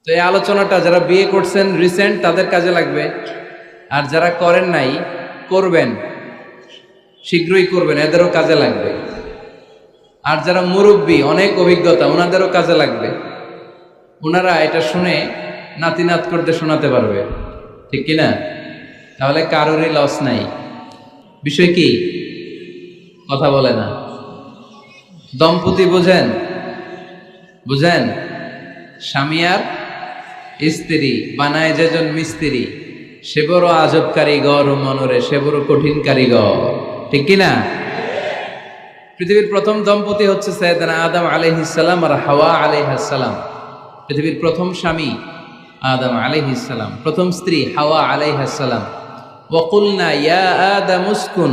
তো এই আলোচনাটা যারা বিয়ে করছেন রিসেন্ট তাদের কাজে লাগবে, আর যারা করেন নাই করবেন, শীঘ্রই করবেন, এদেরও কাজে লাগবে। আর যারা মুরব্বী অনেক অভিজ্ঞতা ওনাদেরও কাজে লাগবে, ওনারা এটা শুনে নাতি নাত করতে শোনাতে পারবে, ঠিক কিনা? তাহলে কারোরই লস নাই। বিষয় কি? কথা বলে না। দম্পতি বুঝেন? বুঝেন? স্বামী আর স্ত্রী বানায় যেজন মিস্ত্রি, সে বড় আজব কারিগর ও মনরে সে বড় কঠিন কারিগর, ঠিক কিনা? পৃথিবীর প্রথম দম্পতি হচ্ছে সাইয়েদনা আদম আলাইহিস সালাম আর হাওয়া আলাইহিস সালাম। পৃথিবীর প্রথম স্বামী আদম আলাইহিস সালাম, প্রথম স্ত্রী হাওয়া আলাইহিস সালাম। ওয়া কুলনা ইয়া আদম উসকুন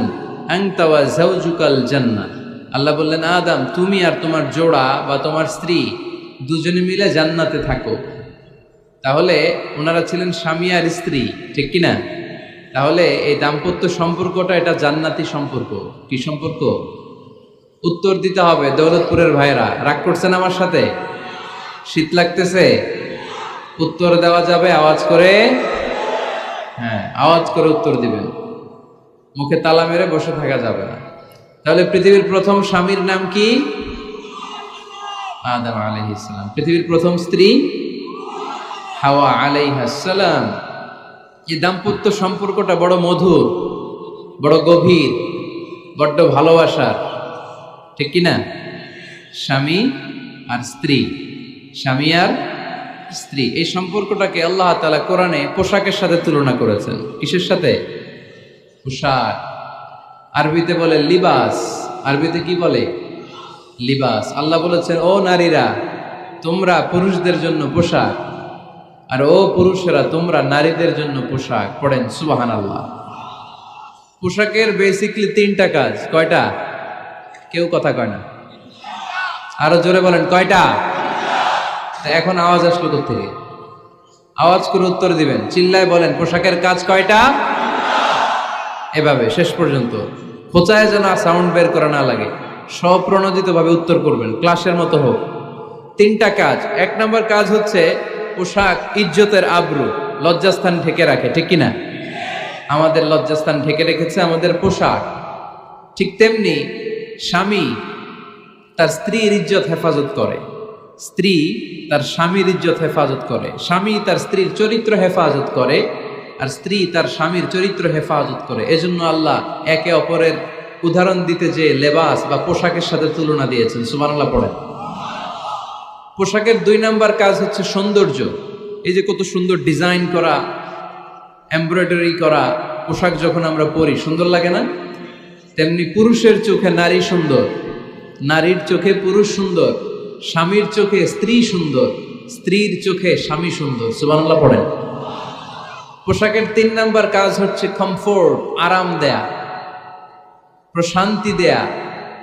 আনতা ওয়া যাওজুকাল জান্নাহ। আল্লাহ বললেন, আদম তুমি আর তোমার জোড়া বা তোমার স্ত্রী দুজনে মিলে জান্নাতে থাকো। তাহলে ওনারা ছিলেন স্বামী আর স্ত্রী, ঠিক কিনা? তাহলে এই দাম্পত্য সম্পর্কটা এটা জান্নাতি সম্পর্ক। কি সম্পর্ক? উত্তর দিতে হবে দৌলতপুরের ভাইরা। রাগ করছেন আমার সাথে? শীত লাগতেছে? উত্তর দেওয়া যাবে আওয়াজ করে? হ্যাঁ, আওয়াজ করে উত্তর দিবেন, মুখে তালা মেরে বসে থাকা যাবে না। তাহলে পৃথিবীর প্রথম স্বামীর নাম কি? আদম আলাইহিস সালাম। পৃথিবীর প্রথম স্ত্রী হাওয়া আলাইহিস সালাম। এই দাম্পত্য সম্পর্কটা বড় মধুর, বড় গভীর, বড্ড ভালোবাসার, ঠিক কিনা? স্বামী আর স্ত্রী, স্বামী আর স্ত্রী, এই সম্পর্কটাকে আল্লাহ তাআলা কোরআনে পোশাকের সাথে তুলনা করেছেন। কিসের সাথে? পোশাক। আরবিতে বলে লিবাস। আরবিতে কি বলে? লিবাস। আল্লাহ বলেছেন, ও নারীরা তোমরা পুরুষদের জন্য পোশাক, আর ও পুরুষেরা তোমরা নারীদের জন্য পোশাক। পড়েন সুবহানাল্লাহ। পোশাকের বেসিকলি তিনটা কাজ। কয়টা? কেউ কথা কয় না, আরো জোরে বলেন কয়টা? এখন আওয়াজ আসলো কোত্থেকে? আওয়াজ করে উত্তর দিবেন, চিল্লায় বলেন পোশাকের কাজ কয়টা? এভাবে শেষ পর্যন্ত খোঁচায় যেন সাউন্ড বের করা না লাগে, স্বপ্রণোদিত ভাবে উত্তর করবেন, ক্লাসের মতো হোক। তিনটা কাজ। এক নম্বর কাজ হচ্ছে পোশাক ইজ্জতের আবরু, লজ্জাস্থান ঢেকে রাখে, ঠিক কিনা? আমাদের লজ্জাস্থান ঢেকে রেখেছে আমাদের পোশাক। ঠিক তেমনি স্বামী তার স্ত্রীর ইজ্জত হেফাজত করে, স্ত্রী তার স্বামীর ইজ্জত হেফাজত করে, স্বামী তার স্ত্রীর চরিত্র হেফাজত করে, আর স্ত্রী তার স্বামীর চরিত্র হেফাজত করে। এজন্য আল্লাহ একে অপরের উদাহরণ দিতে যে লেবাস বা পোশাকের সাথে তুলনা দিয়েছেন। সুবহানাল্লাহ পড়েন। পোশাকের দুই নাম্বার কাজ হচ্ছে সৌন্দর্য। এই যে কত সুন্দর ডিজাইন করা, এমব্রয়ডারি করা পোশাক যখন আমরা পরি সুন্দর লাগে না? তেমনি পুরুষের চোখে নারী সুন্দর, নারীর চোখে পুরুষ সুন্দর, স্বামীর চোখে স্ত্রী সুন্দর, স্ত্রীর চোখে স্বামী সুন্দর। সুবহানাল্লাহ পড়েন। পোশাকের তিন নাম্বার কাজ হচ্ছে কমফোর্ট, আরাম দেয়া, প্রশান্তি দেয়া।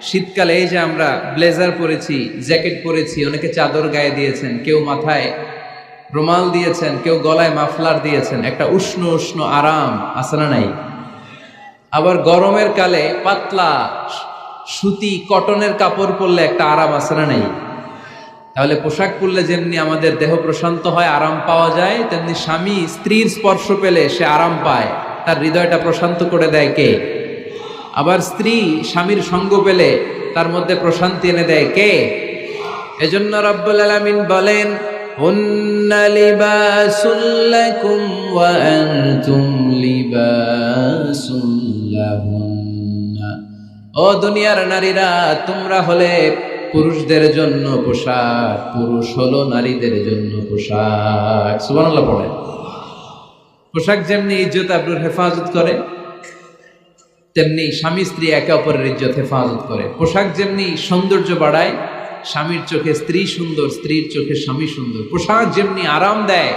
শীতকালে এই যে আমরা ব্লেজার পরেছি, জ্যাকেট পরেছি, অনেকে চাদর গায়ে দিয়েছেন, কেউ মাথায় রুমাল দিয়েছেন, কেউ গলায় মাফলার দিয়েছেন, একটা উষ্ণ উষ্ণ আরাম আছে না নাই? আবার গরমের কালে পাতলা সুতি কটনের কাপড় পরলে একটা আরাম আছে না নাই? তাহলে পোশাক পরলে যেমনি আমাদের দেহ প্রশান্ত হয়, আরাম পাওয়া যায়, তেমনি স্বামী স্ত্রীর স্পর্শ পেলে সে আরাম পায়, তার হৃদয়টা প্রশান্ত করে দেয় কে? আবার স্ত্রী স্বামীর সঙ্গ পেলে তার মধ্যে প্রশান্তি এনে দেয় কে? এজন্য রব্বুল আলামিন বলেন, হুন্না লিবাসুল লাকুম ওয়া আনতুম লিবাসুল লাহুন্না। ও দুনিয়ার নারীরা, তোমরা হলে পুরুষদের জন্য পোশাক, পুরুষ হলো নারীদের জন্য পোশাক। সুবহানাল্লাহ পড়েন। পোশাক যেমনি ইজ্জত আবরুর হেফাজত করে, তেমনি স্বামী স্ত্রী একে অপরের ইজ্জত হেফাজত করে। পোশাক যেমনি সৌন্দর্য বাড়ায়, স্বামীর চোখে স্ত্রী সুন্দর, স্ত্রীর চোখে স্বামী সুন্দর। পোশাক যেমনি আরাম দেয়,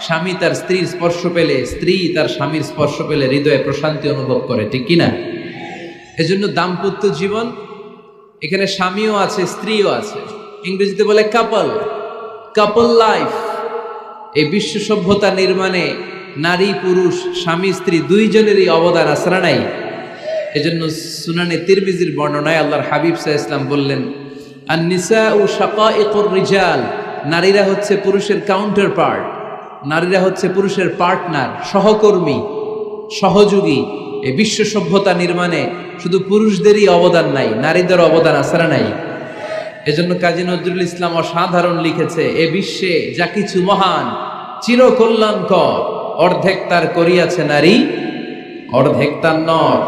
স্বামী তার স্ত্রীর স্পর্শ পেলে, স্ত্রী তার স্বামীর স্পর্শ পেলে হৃদয়ে প্রশান্তি অনুভব করে, ঠিক কিনা? এজন্য দাম্পত্য জীবন, এখানে স্বামীও আছে স্ত্রীও আছে, ইংরেজিতে বলে কাপল, কাপল লাইফ। এই বিশ্ব সভ্যতা নির্মাণে নারী পুরুষ, স্বামী স্ত্রী দুইজনেরই অবদান আছে না নাই? এজন্য সুনানে তিরমিজির বর্ণনায় আল্লাহর হাবিব সাল্লাল্লাহু আলাইহি ওয়াসাল্লাম বললেন, আন-নিসাউ শাকাইকুর রিজাল নারীরা হচ্ছে পুরুষের কাউন্টার পার্ট, নারীরা হচ্ছে পুরুষের পার্টনার, সহকর্মী, সহযোগী। এই বিশ্ব সভ্যতা নির্মাণে শুধু পুরুষদেরই অবদান নাই, নারীদের অবদান আছে না নাই? এজন্য কাজী নজরুল ইসলাম অসাধারণ লিখেছে, এ বিশ্বে যা কিছু মহান চিরকল্যাণকর, অর্ধেক তার করিয়াছে নারী, অর্ধেক তার নর।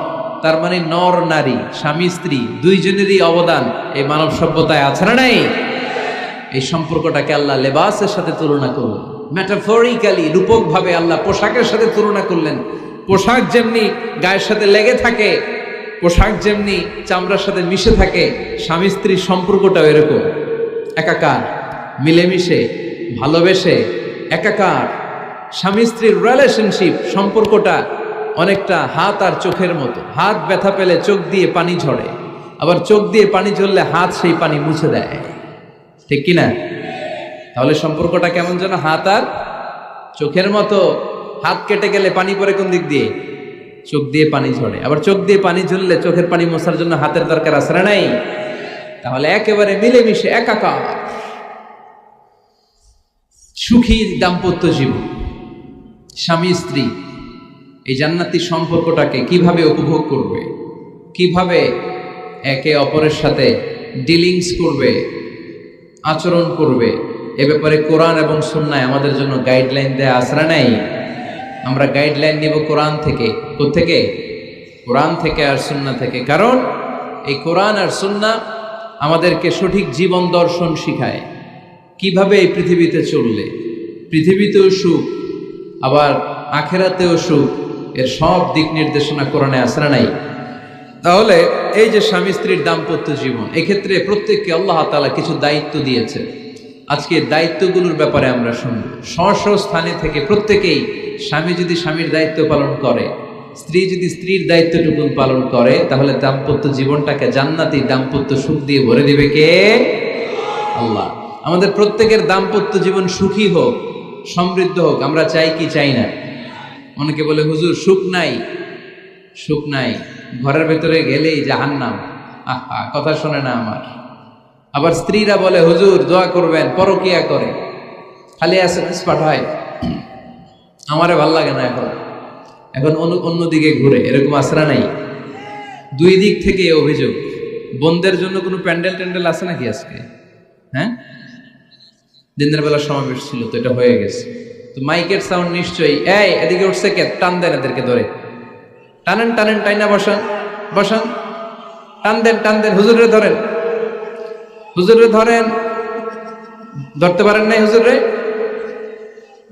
তার মানে নর নারী, স্বামী স্ত্রী দুইজনেরই অবদান এই মানব সভ্যতায় আছে না নাই? এই সম্পর্কটাকে আল্লাহ লেবাসের সাথে তুলনা করলেন, মেটাফরিক্যালি, রূপক ভাবে আল্লাহ পোশাকের সাথে তুলনা করলেন। পোশাক যেমনি গায়ের সাথে লেগে থাকে, পোশাক যেমনি চামড়ার সাথে মিশে থাকে, স্বামী স্ত্রীর সম্পর্কটাও এরকম একাকার, মিলেমিশে, ভালোবেসে একাকার। স্বামী স্ত্রীর রিলেশনশিপ সম্পর্কটা অনেকটা হাত আর চোখের মতো। হাত ব্যথা পেলে চোখ দিয়ে পানি ঝরে, আবার চোখ দিয়ে পানি ঝরলে হাত সেই পানি মুছে দেয়, ঠিক কিনা? তাহলে সম্পর্কটা কেমন যেন হাত আর চোখের মতো। হাত কেটে গেলে পানি পড়ে কোন দিক দিয়ে? চোখ দিয়ে পানি ঝরে। আবার চোখ দিয়ে পানি ঝরলে চোখের পানি মোছার জন্য হাতের দরকার আছে না নাই? তাহলে একেবারে মিলেমিশে একাকার সুখী দাম্পত্য জীবন, স্বামী স্ত্রী এই জান্নাতি সম্পর্কটাকে কিভাবে উপভোগ করবে, কিভাবে একে অপরের সাথে ডিলিংস করবে, আচরণ করবে, এ ব্যাপারে কোরআন এবং সুন্নায় আমাদের জন্য গাইডলাইন দেয়া আছে না নাই? আমরা গাইডলাইন নিব কোরআন থেকে। কোত্থেকে? কোরআন থেকে আর সুন্নাহ থেকে। কারণ এই কোরআন আর সুন্নাহ আমাদেরকে সঠিক জীবন দর্শন শিখায়, কিভাবে এই পৃথিবীতে চললে পৃথিবীতেও সুখ, আবার আখেরাতেও সুখ, এর সব দিক নির্দেশনা কোরআনে আছে না নাই? তাহলে এই যে স্বামী স্ত্রীর দাম্পত্য জীবন, এক্ষেত্রে প্রত্যেককে আল্লাহ তাআলা কিছু দায়িত্ব দিয়েছে। আজকে দায়িত্বগুলোর ব্যাপারে আমরা শুনব। স্ব স্থানে থেকে প্রত্যেকেই, স্বামী যদি স্বামীর দায়িত্ব পালন করে, স্ত্রী যদি স্ত্রীর দায়িত্বটুকু পালন করে, তাহলে দাম্পত্য জীবনটাকে জান্নাতি দাম্পত্য সুখ দিয়ে ভরে দিবে কে? আল্লাহ। আমাদের প্রত্যেকের দাম্পত্য জীবন সুখী হোক, সমৃদ্ধ হোক, আমরা চাই কি চাই না? অনেকে বলে হুজুর সুখ নাই, সুখ নাই, ঘরের ভেতরে গেলেই জাহান্নাম। আহা, কথা শোনে না আমার। আবার স্ত্রীরা বলে হুজুর দোয়া করবেন, পরকিয়া করে, খালি এসএমএস পাঠায়, আমারে ভাল লাগে না, এখন এখন অন্যদিকে ঘুরে, এরকম আসরা নাই? দুই দিক থেকে অভিযোগ। বোনদের জন্য কোনো প্যান্ডেল ট্যান্ডেল আছে নাকি আজকে? হ্যাঁ, দিনের বেলা সমাবেশ ছিল তো, এটা হয়ে গেছে তো মাইকের সাউন্ড নিশ্চয়ই। এই এদিকে উঠছে কে? টান দেন এদেরকে ধরে, টানেন টানেন, টাইনা বসান বসান, টান দেন টান দেন, হুজুরে ধরেন, হুজুরে ধরেন। ধরতে পারেন নাই হুজুরে?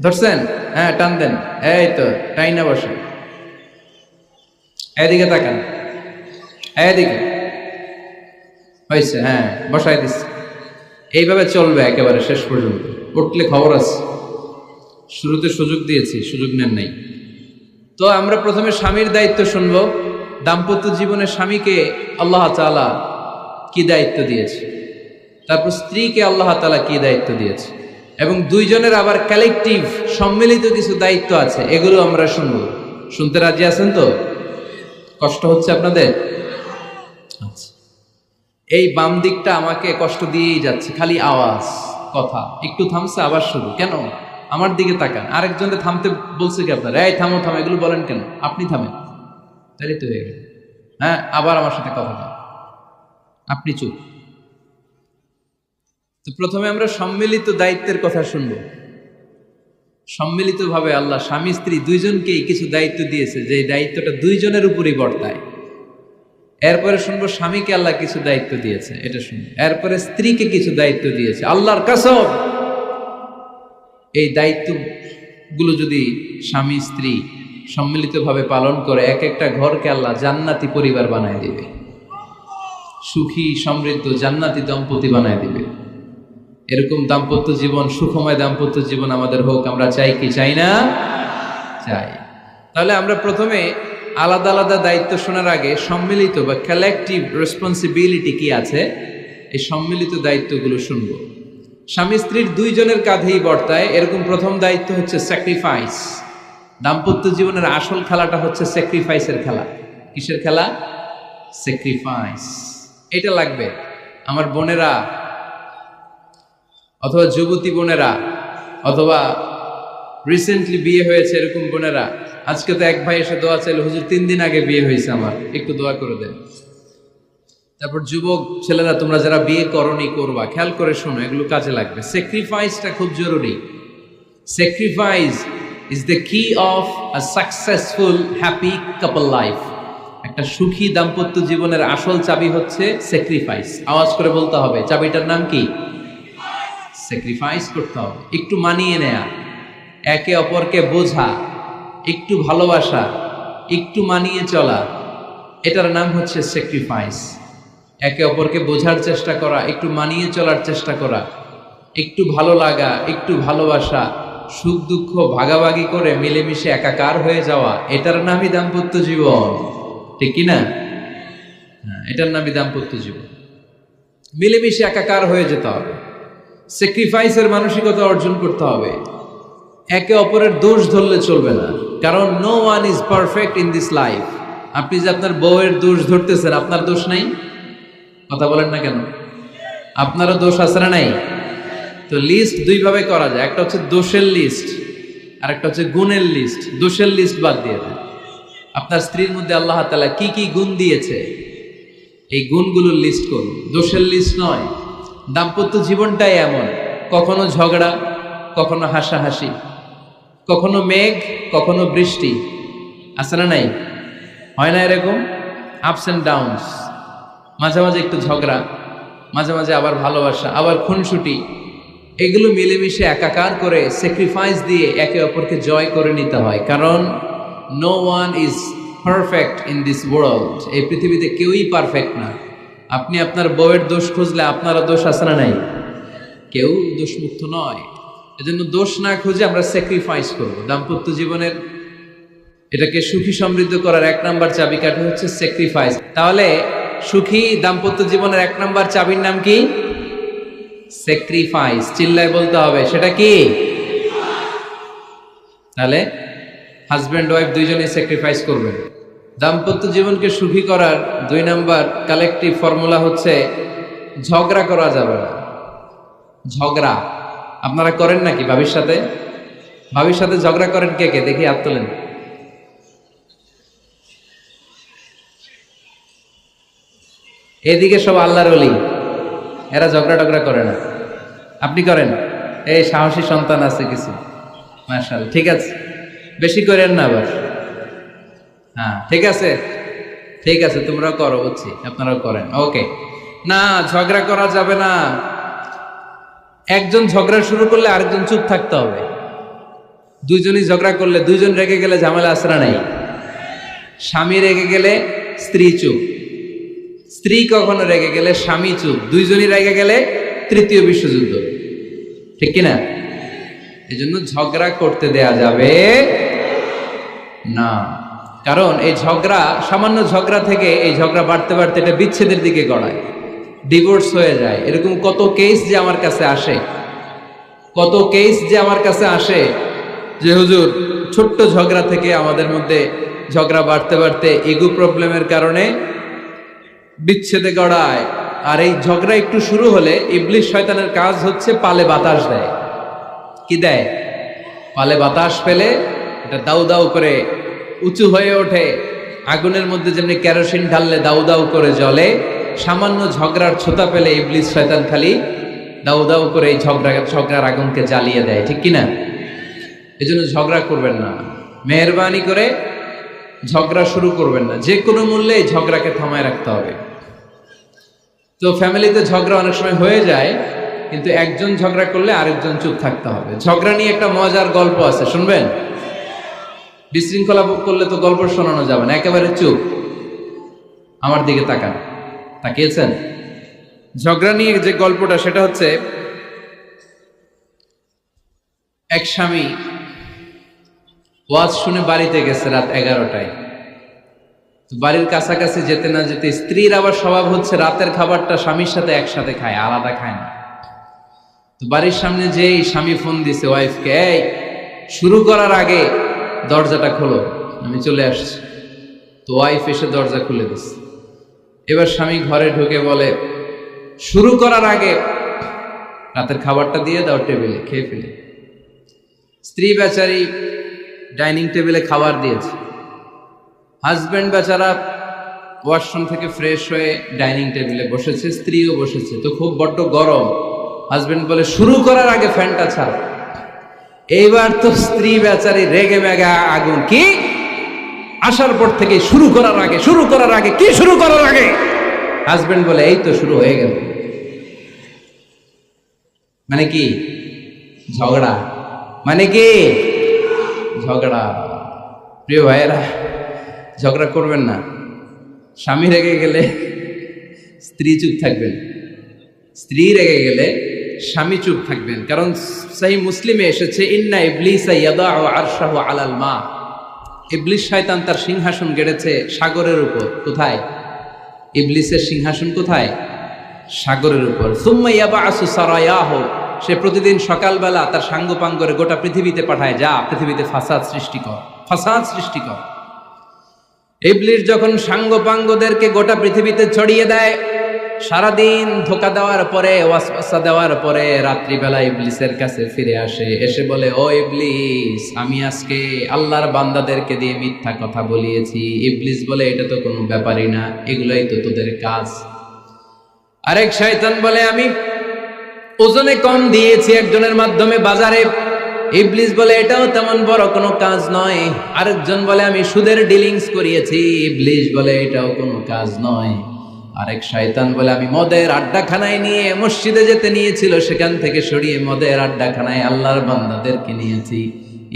ধরছেন? হ্যাঁ, টান দেন, এই তো টাইনা বসেন, এদিকে তাকান, এদিকে হয়েছে, হ্যাঁ বসাই দিচ্ছে। এইভাবে চলবে একেবারে শেষ পর্যন্ত। উঠলে খবর আছে, শুরুতে সুযোগ দিয়েছি, সুযোগ নেন নাই। তো আমরা প্রথমে স্বামীর দায়িত্ব শুনবো। দাম্পত্য জীবনে স্বামীকে আল্লাহ তাআলা কি দায়িত্ব দিয়েছে, তারপর স্ত্রীকে আল্লাহ তাআলা কি দায়িত্ব দিয়েছে, এবং দুইজনের আবার কালেকটিভ সম্মিলিত কিছু দায়িত্ব আছে, এগুলো আমরা শুনবো। শুনতে রাজি আছেন তো? কষ্ট হচ্ছে আপনাদের? আচ্ছা, এই বাম দিকটা আমাকে কষ্ট দিয়েই যাচ্ছে, খালি আওয়াজ, কথা একটু থামছে আবার শুরু। কেন? আমার দিকে তাকান। আরেকজনকে থামতে বলছে কি আপনারা? এই থামো থামো, এগুলো বলেন কেন? আপনি থামেন, তাহলে তো হয়ে গেল। হ্যাঁ, আবার আমার সাথে কথা বলেন, আপনি চুপ। তো প্রথমে আমরা সম্মিলিত দায়িত্বের কথা শুনবো। সম্মিলিতভাবে আল্লাহ স্বামী স্ত্রী দুইজনকেই কিছু দায়িত্ব দিয়েছে, যে দায়িত্বটা দুইজনের উপরই বর্তায়। এরপরে শুনবো স্বামীকে আল্লাহ কিছু দায়িত্ব দিয়েছে, এটা শুনবো। এরপরে স্ত্রীকে কিছু দায়িত্ব দিয়েছে। আল্লাহর কসম, এই দায়িত্বগুলো যদি স্বামী স্ত্রী সম্মিলিতভাবে পালন করে, এক একটা ঘরকে আল্লাহ জান্নাতি পরিবার বানায় দিবে, সুখী সমৃদ্ধ জান্নাতি দম্পতি বানায় দিবে। এরকম দাম্পত্য জীবন, সুখময় দাম্পত্য জীবন আমাদের হোক। আমরা চাই কি চাই না? চাই। তাহলে আমরা প্রথমে আলাদা আলাদা দায়িত্ব শোনার আগে সম্মিলিত বা কালেকটিভ রেসপন্সিবিলিটি কি আছে, এই সম্মিলিত দায়িত্বগুলো শুনবো। স্বামী স্ত্রীর দুইজনের কাঁধেই বর্তায় এরকম প্রথম দায়িত্ব হচ্ছে স্যাক্রিফাইস। দাম্পত্য জীবনের আসল খেলাটা হচ্ছে স্যাক্রিফাইসের খেলা। কিসের খেলা? স্যাক্রিফাইস। এটা লাগবে। আমার বোনেরা অথবা যুবতী বোনেরা, অথবা রিসেন্টলি বিয়ে হয়েছে এরকম বোনেরা, আজকে তো এক ভাই এসে দোয়া চাইল, হুজুর 3 দিন আগে বিয়ে হয়েছে আমার, একটু দোয়া করে দেন। তারপর যুবক ছেলেরা, তোমরা যারা বিয়ে করনি করবা, খেয়াল করে শোনো, এগুলো কাজে লাগবে। স্যাক্রিফাইসটা খুব জরুরি। স্যাক্রিফাইস ইজ দ্য কি of a successful happy couple life. একটা সুখী দাম্পত্য জীবনের আসল চাবি হচ্ছে স্যাক্রিফাইস। আওয়াজ করে বলতে হবে, চাবিটার নাম কি? স্যাক্রিফাইস করতে হবে, একটু মানিয়ে নেয়া, একে অপরকে বোঝা, একটু ভালোবাসা, একটু মানিয়ে চলা, এটার নাম হচ্ছে স্যাক্রিফাইস। একে অপরকে বোঝার চেষ্টা করা, একটু মানিয়ে চলার চেষ্টা করা, একটু ভালো লাগা, একটু ভালোবাসা, সুখ দুঃখ ভাগাভাগি করে মিলেমিশে একাকার হয়ে যাওয়া, এটার নামই দাম্পত্য জীবন, ঠিক কিনা? এটার নামই দাম্পত্য জীবন। মিলেমিশে একাকার হয়ে যেতে হবে, স্যাক্রিফাইসের মানসিকতা অর্জন করতে হবে। একে অপরের দোষ ধরলে চলবে না, কারণ no one is perfect in this life. আপনি যে আপনার বউয়ের দোষ ধরতেছেন, আপনার দোষ নাই? কথা বলেন না কেন? আপনারও দোষ আছে না নাই? তো লিস্ট দুই ভাবে করা যায়, একটা হচ্ছে দোষের লিস্ট, আর একটা হচ্ছে গুণের লিস্ট। দোষের লিস্ট বাদ দিয়ে দেন। আপনার স্ত্রীর মধ্যে আল্লাহ তাআলা কি কি গুণ দিয়েছে, এই গুণগুলোর লিস্ট করুন, দোষের লিস্ট নয়। দাম্পত্য জীবনটাই এমন, কখনো ঝগড়া, কখনো হাসাহাসি, কখনো মেঘ, কখনো বৃষ্টি, আছে না নাই? হয় না এরকম? আপস অ্যান্ড ডাউনস, মাঝে মাঝে একটু ঝগড়া, মাঝে মাঝে আবার ভালোবাসা, আবার খুনসুটি, এগুলো মিলেমিশে একাকার করে স্যাক্রিফাইস দিয়ে একে অপরকে জয় করে নিতে হয়। কারণ no one is perfect in this world. এই পৃথিবীতে কেউই পারফেক্ট না। আপনি আপনার বউয়ের দোষ খুঁজলে আপনারও দোষ আছে না নাই? কেউ দোষমুক্ত নয়। এজন্য দোষ না খুঁজে আমরা স্যাক্রিফাইস করব। দাম্পত্য জীবনের এটাকে সুখী সমৃদ্ধ করার 1 নাম্বার চাবিকাঠি হচ্ছে স্যাক্রিফাইস। তাহলে সুখী দাম্পত্য জীবনের 1 নাম্বার চাবির নাম কি? স্যাক্রিফাইস। চিল্লায় বলতে হবে, সেটা কি? তাহলে হাজব্যান্ড ওয়াইফ দুইজনেই স্যাক্রিফাইস করবেন। দাম্পত্য জীবনকে সুখী করার 2 নাম্বার কালেকটিভ ফর্মুলা হচ্ছে ঝগড়া করা যাবে না। ঝগড়া আপনারা করেন নাকি ভাবির সাথে? ভাবির সাথে ঝগড়া করেন কে কে? দেখি হাত তোলেন। এদিকে সব আল্লাহর ওলি, এরা ঝগড়া টগড়া করে না। আপনি করেন? এই সাহসী সন্তান আছে কিছু, মাশাআল্লাহ। ঠিক আছে, বেশি করেন না আবার। হ্যাঁ ঠিক আছে, ঠিক আছে, তোমরাও করো, বুঝছি, আপনারাও করেন। ওকে, না ঝগড়া করা যাবে না। একজন ঝগড়া শুরু করলে আরেকজন চুপ থাকতে হবে। দুইজনই ঝগড়া করলে, দুইজন রেগে গেলে ঝামেলা আসরা নাই। স্বামী রেগে গেলে স্ত্রী চুপ, স্ত্রী কখনো রেগে গেলে স্বামী চুপ, দুইজনই রেগে গেলে তৃতীয় বিশ্বযুদ্ধ, ঠিক কিনা? এই জন্য ঝগড়া করতে দেয়া যাবে না। কারণ এই ঝগড়া, সামান্য ঝগড়া থেকে এই ঝগড়া বাড়তে বাড়তে এটা বিচ্ছেদের দিকে গড়ায়, ডিভোর্স হয়ে যায়। এরকম কত কেস যে আমার কাছে আসে, কত কেস যে আমার কাছে আসে যে হুজুর ছোট্ট ঝগড়া থেকে আমাদের মধ্যে ঝগড়া বাড়তে বাড়তে ইগো প্রবলেমের কারণে বিচ্ছেদে গড়ায়। আর এই ঝগড়া একটু শুরু হলে ইবলিস শয়তানের কাজ হচ্ছে পালে বাতাস দেয়। কি দেয়? পালে বাতাস পেলে এটা দাউ দাউ করে উঁচু হয়ে ওঠে। আগুনের মধ্যে যেমনি কেরোসিন ঢাললে দাউ দাউ করে জ্বলে, সামান্য ঝগড়ার ছোতা পেলে ইবলিস শয়তান খালি দাউ দাউ করে এই ঝগড়ার আগুনকে জ্বালিয়ে দেয়, ঠিক কিনা? এই জন্য ঝগড়া করবেন না, মেহেরবানি করে ঝগড়া শুরু করবেন না। যে কোনো মূল্যে এই ঝগড়াকে থামায় রাখতে হবে। তো ফ্যামিলিতে ঝগড়া অনেক সময় হয়ে যায়, কিন্তু একজন ঝগড়া করলে আরেকজন চুপ থাকতে হবে। ঝগড়া নিয়ে একটা মজার গল্প আছে, শুনবেন? বিশৃঙ্খলা করলে তো গল্প শোনানো যাবে না, একেবারে চুপ। আমার দিকে তাকান, তাকিয়েছেন? ঝগড়া নিয়ে যে গল্পটা, সেটা হচ্ছে এক স্বামী ওয়াজ শুনে বাড়িতে গেছে রাত 11টায়। বাড়ির কাছাকাছি যেতে না যেতে স্ত্রীর আবার স্বভাব হচ্ছে রাতের খাবারটা স্বামীর সাথে একসাথে খায়, আলাদা খায় না। তো বাড়ির সামনে যেই স্বামী ফোন দিছে ওয়াইফকে, এই শুরু করার আগে দরজাটা খোলো, আমি চলে আসছি। তো ওয়াইফ এসে দরজা খুলে দিছে। এবার স্বামী ঘরে ঢুকে বলে, শুরু করার আগে রাতের খাবারটা দিয়ে দাও টেবিলে, খেয়ে ফেলি। স্ত্রী বেচারি ডাইনিং টেবিলে খাবার দিয়েছে, হাজব্যান্ড বেচারা ওয়াশরুম থেকে ফ্রেশ হয়ে ডাইনিং টেবিলে বসেছে, স্ত্রীও বসেছে। তো খুব বড্ড গরম। হাজব্যান্ড বলে শুরু করার আগে ফ্যানটা ছাড়। এইবার তো স্ত্রী বেচারি রেগে মেগে আগুন, কি আসার পর থেকে শুরু করার আগে কি শুরু করার আগে? হাজব্যান্ড বলে এই তো শুরু হয়ে গেল। মানে কি? ঝগড়া। মানে কি? ঝগড়া। প্রিয় ভাইয়েরা, ঝগড়া করবেন না। স্বামী রেগে গেলে স্ত্রী চুপ থাকবেন, স্ত্রী রেগে গেলে স্বামী চুপ থাকবেন। কারণ সহিহ মুসলিমে এসেছে, ইন্না ইবলিসা ইয়াদাউ আরশাহু আলাল মা। ইবলিস শয়তান তার সিংহাসন গেড়েছে সাগরের উপর। কোথায়? ইবলিসের সিংহাসন কোথায়? সাগরের উপর। সুম্মা ইয়াবআসু সারায়াহু, সে প্রতিদিন সকালবেলা তার সাঙ্গপাঙ্গরে গোটা পৃথিবীতে পাঠায়, যা পৃথিবীতে ফাসাদ সৃষ্টি কর। ইবলিস যখন সাঙ্গপাঙ্গদেরকে গোটা পৃথিবীতে ছড়িয়ে দেয়, সারাদিন ধোকা দেওয়ার পরে, ওয়াসওয়াসা দেওয়ার পরে, রাত্রিবেলা ইবলিসের কাছে ফিরে আসে, এসে বলে, ও ইবলিস, আমি আজকে আল্লাহর বান্দাদেরকে দিয়ে মিথ্যা কথা বলিয়েছি। ইবলিস বলে, এটা তো কোনো ব্যাপারই না, এগুলাই তো তোদের কাজ। আরেক শয়তান বলে, আমি ওজনে কম দিয়েছি একজনের মাধ্যমে বাজারে। ইবলিস বলে, এটাও তেমন বড় কোনো কাজ নয়। আরেকজন বলে, আমি সুদের ডিলিংস করিয়েছি। ইবলিস বলে, এটাও কোনো কাজ নয়। আরেক শয়তান বলে, আমি মদের আড্ডাখানায় নিয়ে মসজিদে যেতে নিয়েছিল, সেখান থেকে সরিয়ে মদের আড্ডাখানায় আল্লাহর বান্দাদেরকে নিয়েছি।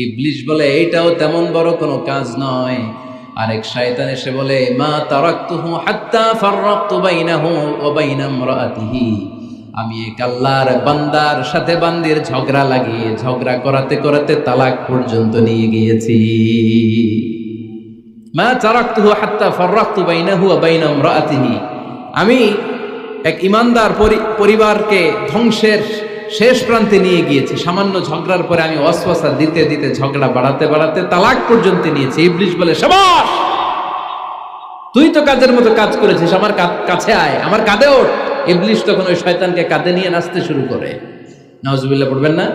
ইবলিস বলে, এইটাও তেমন বড় কোনো কাজ নয়। আরেক শয়তান এসে বলে, মা তারাকতুহু হাত্তা ফাররাকতু বাইনাহু ওয়া বাইনা ইমরাআতিহি, আমি এক আল্লাহর বান্দার সাথে বান্দির ঝগড়া লাগিয়ে ঝগড়া করাতে করাতে তালাক পর্যন্ত নিয়ে গিয়েছি। মা তারাকতুহু হাত্তা ফাররাকতু বাইনাহু ওয়া বাইনা ইমরাআতিহি, আমি এক ইমানদার পরিবারকে ধ্বংসের শেষ প্রান্তে নিয়ে গিয়েছি। সামান্য ঝগড়ার পরে আমি ওয়াসওয়াসা দিতে দিতে ঝগড়া বাড়াতে বাড়াতে তালাক পর্যন্ত নিয়েছি। ইবলিস বলে, শাবাশ, তুই তো কাজের মতো কাজ করেছিস, আমার কাছে আয়, আমার কাঁধে ওঠ। ইবলিস তখন ওই শয়তানকে কাঁধে নিয়ে নাচতে শুরু করে। নাউজুবিল্লাহ পড়বেন না?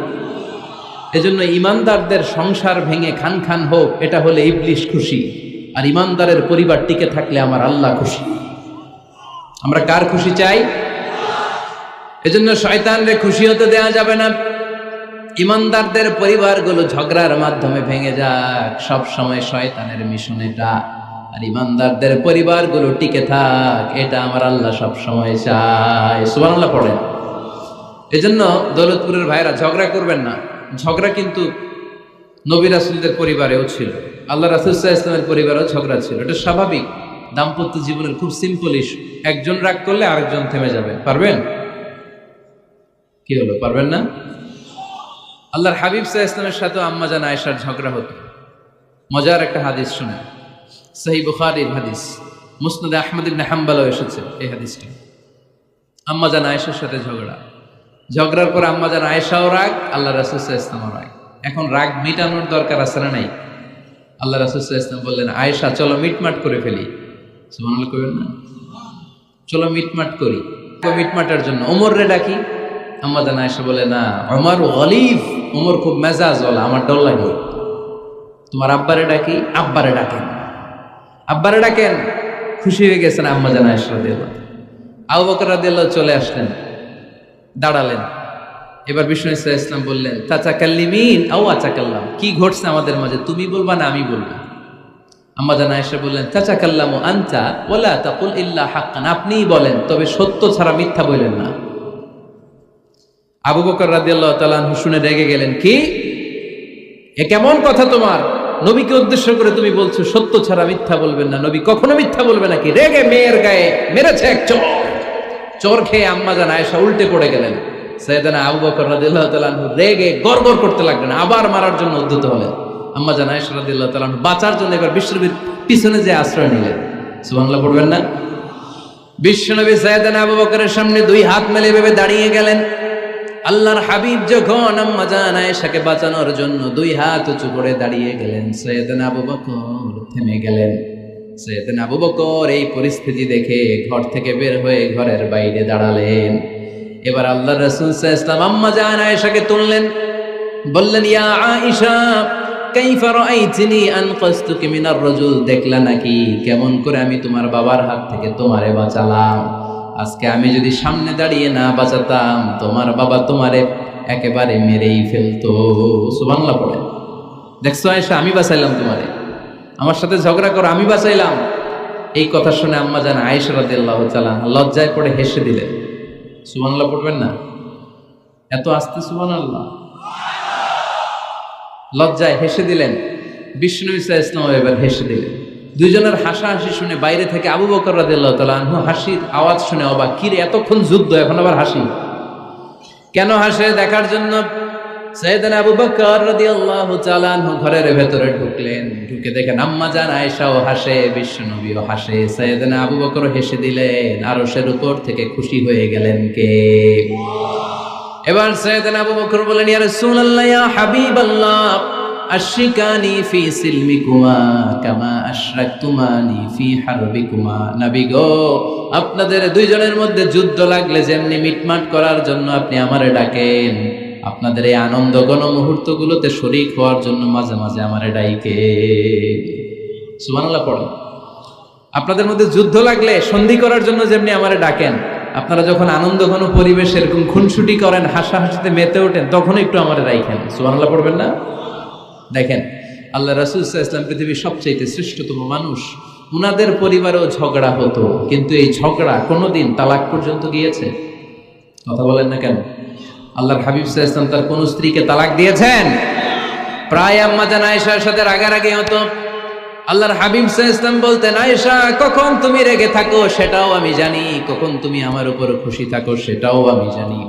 এজন্য ইমানদারদের সংসার ভেঙে খান খান হোক, এটা হলে ইবলিস খুশি, আর ইমানদারের পরিবার টিকে থাকলে আমার আল্লাহ খুশি। আমরা কার খুশি চাই? এজন্য শয়তানরে খুশি হতে দেয়া যাবে না। ইমানদারদের পরিবারগুলো ঝগড়ার মাধ্যমে ভেঙে যাক, সব সময় শয়তানের মিশন এটা। আর ইমানদারদের পরিবারগুলো টিকে থাক, এটা আমার আল্লাহ সব সময় চায়। সুবহানাল্লাহ পড়েন। এজন্য দৌলতপুরের ভাইরা, ঝগড়া করবেন না। ঝগড়া কিন্তু নবী রাসূলদের পরিবারেও ছিল, আল্লাহ রাসূল সাল্লাল্লাহু আলাইহি ওয়াসাল্লামের পরিবারেও ঝগড়া ছিল। এটা স্বাভাবিক। দাম্পত্য জীবনের খুব সিম্পল ইস্যু। একজন রাগ করলে আরেকজন থেমে যাবে। পারবেন? কি হলো, পারবেন না? আল্লাহর হাবিব সাল্লাল্লাহু আলাইহি ওয়াসাল্লামের সাথে আম্মা জান আয়েশার ঝগড়া হতো। মজার একটা হাদিস শুনে, সহিহ বুখারীর হাদিস, মুসনাদ আহমদ ইবনে হাম্বলও এসেছে এই হাদিসটা। আম্মা জান আয়েশার সাথে ঝগড়ার পর আম্মা জান আয়েশাও রাগ, আল্লাহ রাসূল সাল্লাল্লাহু আলাইহি ওয়াসাল্লামও রাগ। এখন রাগ মিটানোর দরকার আছে না নাই? আল্লাহ রাসূল সাল্লাল্লাহু আলাইহি ওয়াসাল্লাম বললেন, আয়েশা চলো মিটমাট করে ফেলি। সুবহানাল্লাহ কইবেন না? চলো মিটমাট করি। মিটমাটের জন্য ওমর রে ডাকি। আম্মা জান আয়েশা বলে, না, ওমর গলিব, ওমর খুব মেজাজওয়ালা, আমার ডর লাগে। তোমার আব্বারে ডাকি। আব্বারে ডাকেন, আব্বারে ডাকেন। খুশি হয়ে গেছেন আম্মা জান আয়েশা রাদিয়াল্লাহু। আবু বকর রাদিয়াল্লাহু চলে আসলেন, দাঁড়ালেন। এবার বিষ্ণু সাল্লাল্লাহু আলাইহি ওয়াসাল্লাম বললেন, তাতাকাল্লিমিন আও আতাকাল্লাম, কি ঘটছে আমাদের মাঝে, তুমি বলবা না আমি বলবো? আম্মা জান আয়েশা বললেন, তাতাকাল্লামু আনতা ওয়ালা তাকুল ইল্লা হাক্কান, আপনিই বলেন, তবে সত্য ছাড়া মিথ্যা বলেন না। আবু বকর রাদিয়াল্লাহু তাআলা আনহু শুনে রেগে গেলেন, কি এ কেমন কথা তোমার? নবীকে উদ্দেশ্য করে তুমি বলছো সত্য ছাড়া মিথ্যা বলবেন না, নবী কখনো মিথ্যা বলবে নাকি? রেগে মেয়ের গায়ে মেরেছে এক চোর খেয়ে আম্মা জান আয়েশা উল্টে পড়ে গেলেন। সাইয়েদনা আবু বকর রাদিয়াল্লাহু তাআলা আনহু রেগে গড়গড় করতে লাগলেন, আবার মারার জন্য উদ্যত হলেন। আম্মা জান আয়েশা রাদিয়াল্লাহু তাআলা আনহু বাঁচার জন্য এবার বিশ্বনবীর পিছনে যে আশ্রয় নিলেন। সুবহানাল্লাহ পড়বেন না? বিশ্বনবী সাইয়েদনা আবু বকরের সামনে দুই হাত মেলে ভেবে দাঁড়িয়ে গেলেন। আল্লাহর হাবিব যখন আম্মা জান আয়েশাকে বাঁচানোর জন্য দুই হাত উঁচু করে দাঁড়িয়ে গেলেন, সাইয়েদনা আবু বকর থেমে গেলেন। সাইয়েদনা আবু বকর এই পরিস্থিতি দেখে ঘর থেকে বের হয়ে ঘরের বাইরে দাঁড়ালেন। এবার আল্লাহ রাসূল সাল্লাল্লাহু আলাইহি ওয়াসাল্লাম আম্মা জান আয়েশাকে তুললেন, বললেন, ইয়া আয়েশা কাইফা রাআইতিনি আনকাসতুকি মিনার রাজুল, দেখলা নাকি কেমন করে আমি তোমার বাবার হাত থেকে তোমারে বাঁচালাম। আজকে আমি যদি সামনে দাঁড়িয়ে না বাঁচাতাম, তোমার বাবা তোমারে একেবারে মেরেই ফেলতো। সুবহানাল্লাহ পড়ে। দেখছো আয়েশা, আমি বাঁচাইলাম তোমারে, আমার সাথে ঝগড়া করো, আমি বাঁচাইলাম। এই কথা শুনে আম্মা জান আয়েশা রাদিয়াল্লাহু তাআলা লজ্জায় পড়ে হেসে দিলেন। সুবহানাল্লাহ পড়বেন না? এত আস্তে সুবহানাল্লাহ। লজ্জায় হেসে দিলেন। বিষ্ণু ঈসা ইসলাম এবার হেসে দিলেন। দুইজনের হাসাহাসি শুনে বাইরে থেকে আবু বকর রাদিয়াল্লাহু তাআলা আনহু হাসির আওয়াজ শুনে অবাক, কি রে এতক্ষণ যুদ্ধ, এখন আবার হাসি কেন? হাসে দেখার জন্য সাইয়েদনা আবু বকর রাদিয়াল্লাহু তাআলা আনহু ঘরের ভেতরে ঢুকলেন। ঢুকে দেখেন আম্মা জান আয়েশাও হাসে, বিশ্বনবীও হাসে, সাইয়েদনা আবু বকর হেসে দিলেন। আরশের উপর থেকে খুশি হয়ে গেলেন কে? এবার সাইয়েদনা আবু বকর বলেন, ইয়া রাসূলুল্লাহ, ইয়া হাবিবাল্লাহ, আশরিকানি ফি সিলমিকুমা কামা আশরাকতুমানি ফি হারবিকুমা। নবী গো, আপনাদের দুইজনের মধ্যে যুদ্ধ লাগলে যেমনি মিটমাট করার জন্য আপনি আমারে ডাকেন, আপনাদের এই আনন্দ ঘন মুহূর্তগুলোতে শরীক হওয়ার জন্য মাঝে মাঝে আমারে ডাইকে। সুবহানাল্লাহ পড়ো। আপনাদের মধ্যে যুদ্ধ লাগলে সন্ধি করার জন্য যেমনি আমারে ডাকেন, আপনারা যখন আনন্দ ঘন পরিবেশ এরকম খুনসুটি করেন, হাসাহাসিতে মেতে ওঠেন, তখন একটু আমারে রাইখেন। সুবহানাল্লাহ পড়বেন না? দেখেন আল্লাহ রাসূল সাল্লাল্লাহু আলাইহি ওয়াসাল্লাম পৃথিবীর সবচেয়ে শ্রেষ্ঠতম মানুষ। উনাদের পরিবারেও ঝগড়া হতো, কিন্তু এই ঝগড়া কোনোদিন তালাক পর্যন্ত গিয়েছে? কথা বলেন না কেন? আল্লাহর হাবিব সাল্লাল্লাহু আলাইহি ওয়াসাল্লাম তার কোন স্ত্রীকে তালাক দিয়েছেন? প্রায় আম্মা জান আয়েশার সাথে রাগারাগি হতো। আল্লাহর হাবিব সাল্লাল্লাহু আলাইহি ওয়াসাল্লাম বলতেন, আয়েশা কখন তুমি রেগে থাকো সেটাও আমি জানি, কখন তুমি আমার উপর খুশি থাকো সেটাও আমি জানি।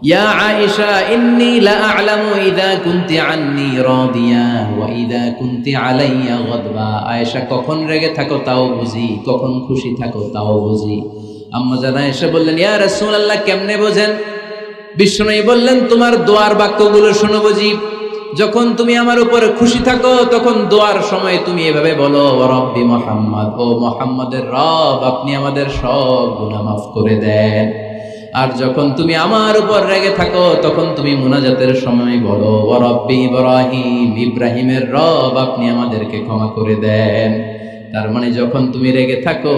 ইয়া আয়েশা ইন্নী লা আ'লামু ইযা কুনতি আন্নী রাদিয়া ওয়া ইযা কুনতি আলাইয়া গাদবা। আয়েশা কখন রেগে থাকো তাও বুঝি, কখন খুশি থাকো তাও বুঝি। আম্মা জান আয়েশা বললেন, ইয়া রাসূলুল্লাহ কেমনে বোঝেন? বিষ্ণু বললেন, তোমার দোয়ার বাক্যগুলো শোনো বুঝি। যখন তুমি আমার উপরে খুশি থাকো তখন দোয়ার সময় তুমি এভাবে বলো, ওয়া রাব্বি মুহাম্মদ, ও মুহাম্মাদের রব, আপনি আমাদের সব গুনাহ মাফ করে দেন। আর যখন তুমি আমার উপর রেগে থাকো তখন তুমি মুনাজাতের সময় বলো, ওয়া রাব্বি ইব্রাহিম, ইব্রাহিমের রব, আপনি আমাদেরকে ক্ষমা করে দেন। তার মানে যখন তুমি রেগে থাকো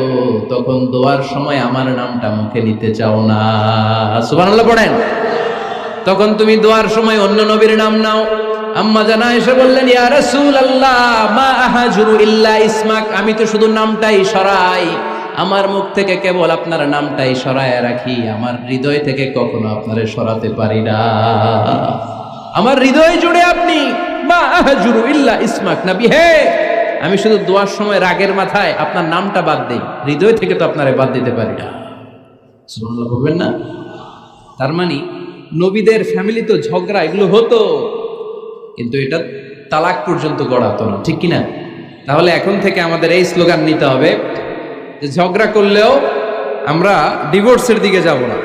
তখন দোয়ার সময় আমার নামটা মুখে নিতে চাও না। সুবহানাল্লাহ পড়েন। তখন তুমি দোয়ার সময় অন্য নবীর নাম নাও। আম্মা জান আয়েশা বললেন, ইয়া রাসূলুল্লাহ মা আহাজুরু ইল্লা ইসমাক, আমি তো শুধু নামটাই সরাই, আমার মুখ থেকে কেবল আপনার নামটাই সরায় রাখি, আমার হৃদয় থেকে কখনো আপনারে সরাতে পারি না। আমার হৃদয় জুড়ে আপনি, মা আহাজুরু ইল্লা ইসমাক, নবী হে, আমি শুধু দোয়ার সময় রাগের মাথায় আপনার নামটা বাদ দেই, হৃদয় থেকে তো আপনারে বাদ দিতে পারি না। সুবহানাল্লাহ বলবেন না? তার মানে নবীদের ফ্যামিলি তো ঝগড়া এগুলো হতো, কিন্তু এটা তালাক পর্যন্ত গড়াতো না, ঠিক কিনা? তাহলে এখন থেকে আমাদের এই স্লোগান নিতে হবে যে ঝগড়া করলেও আমরা ডিভোর্সের দিকে যাব না।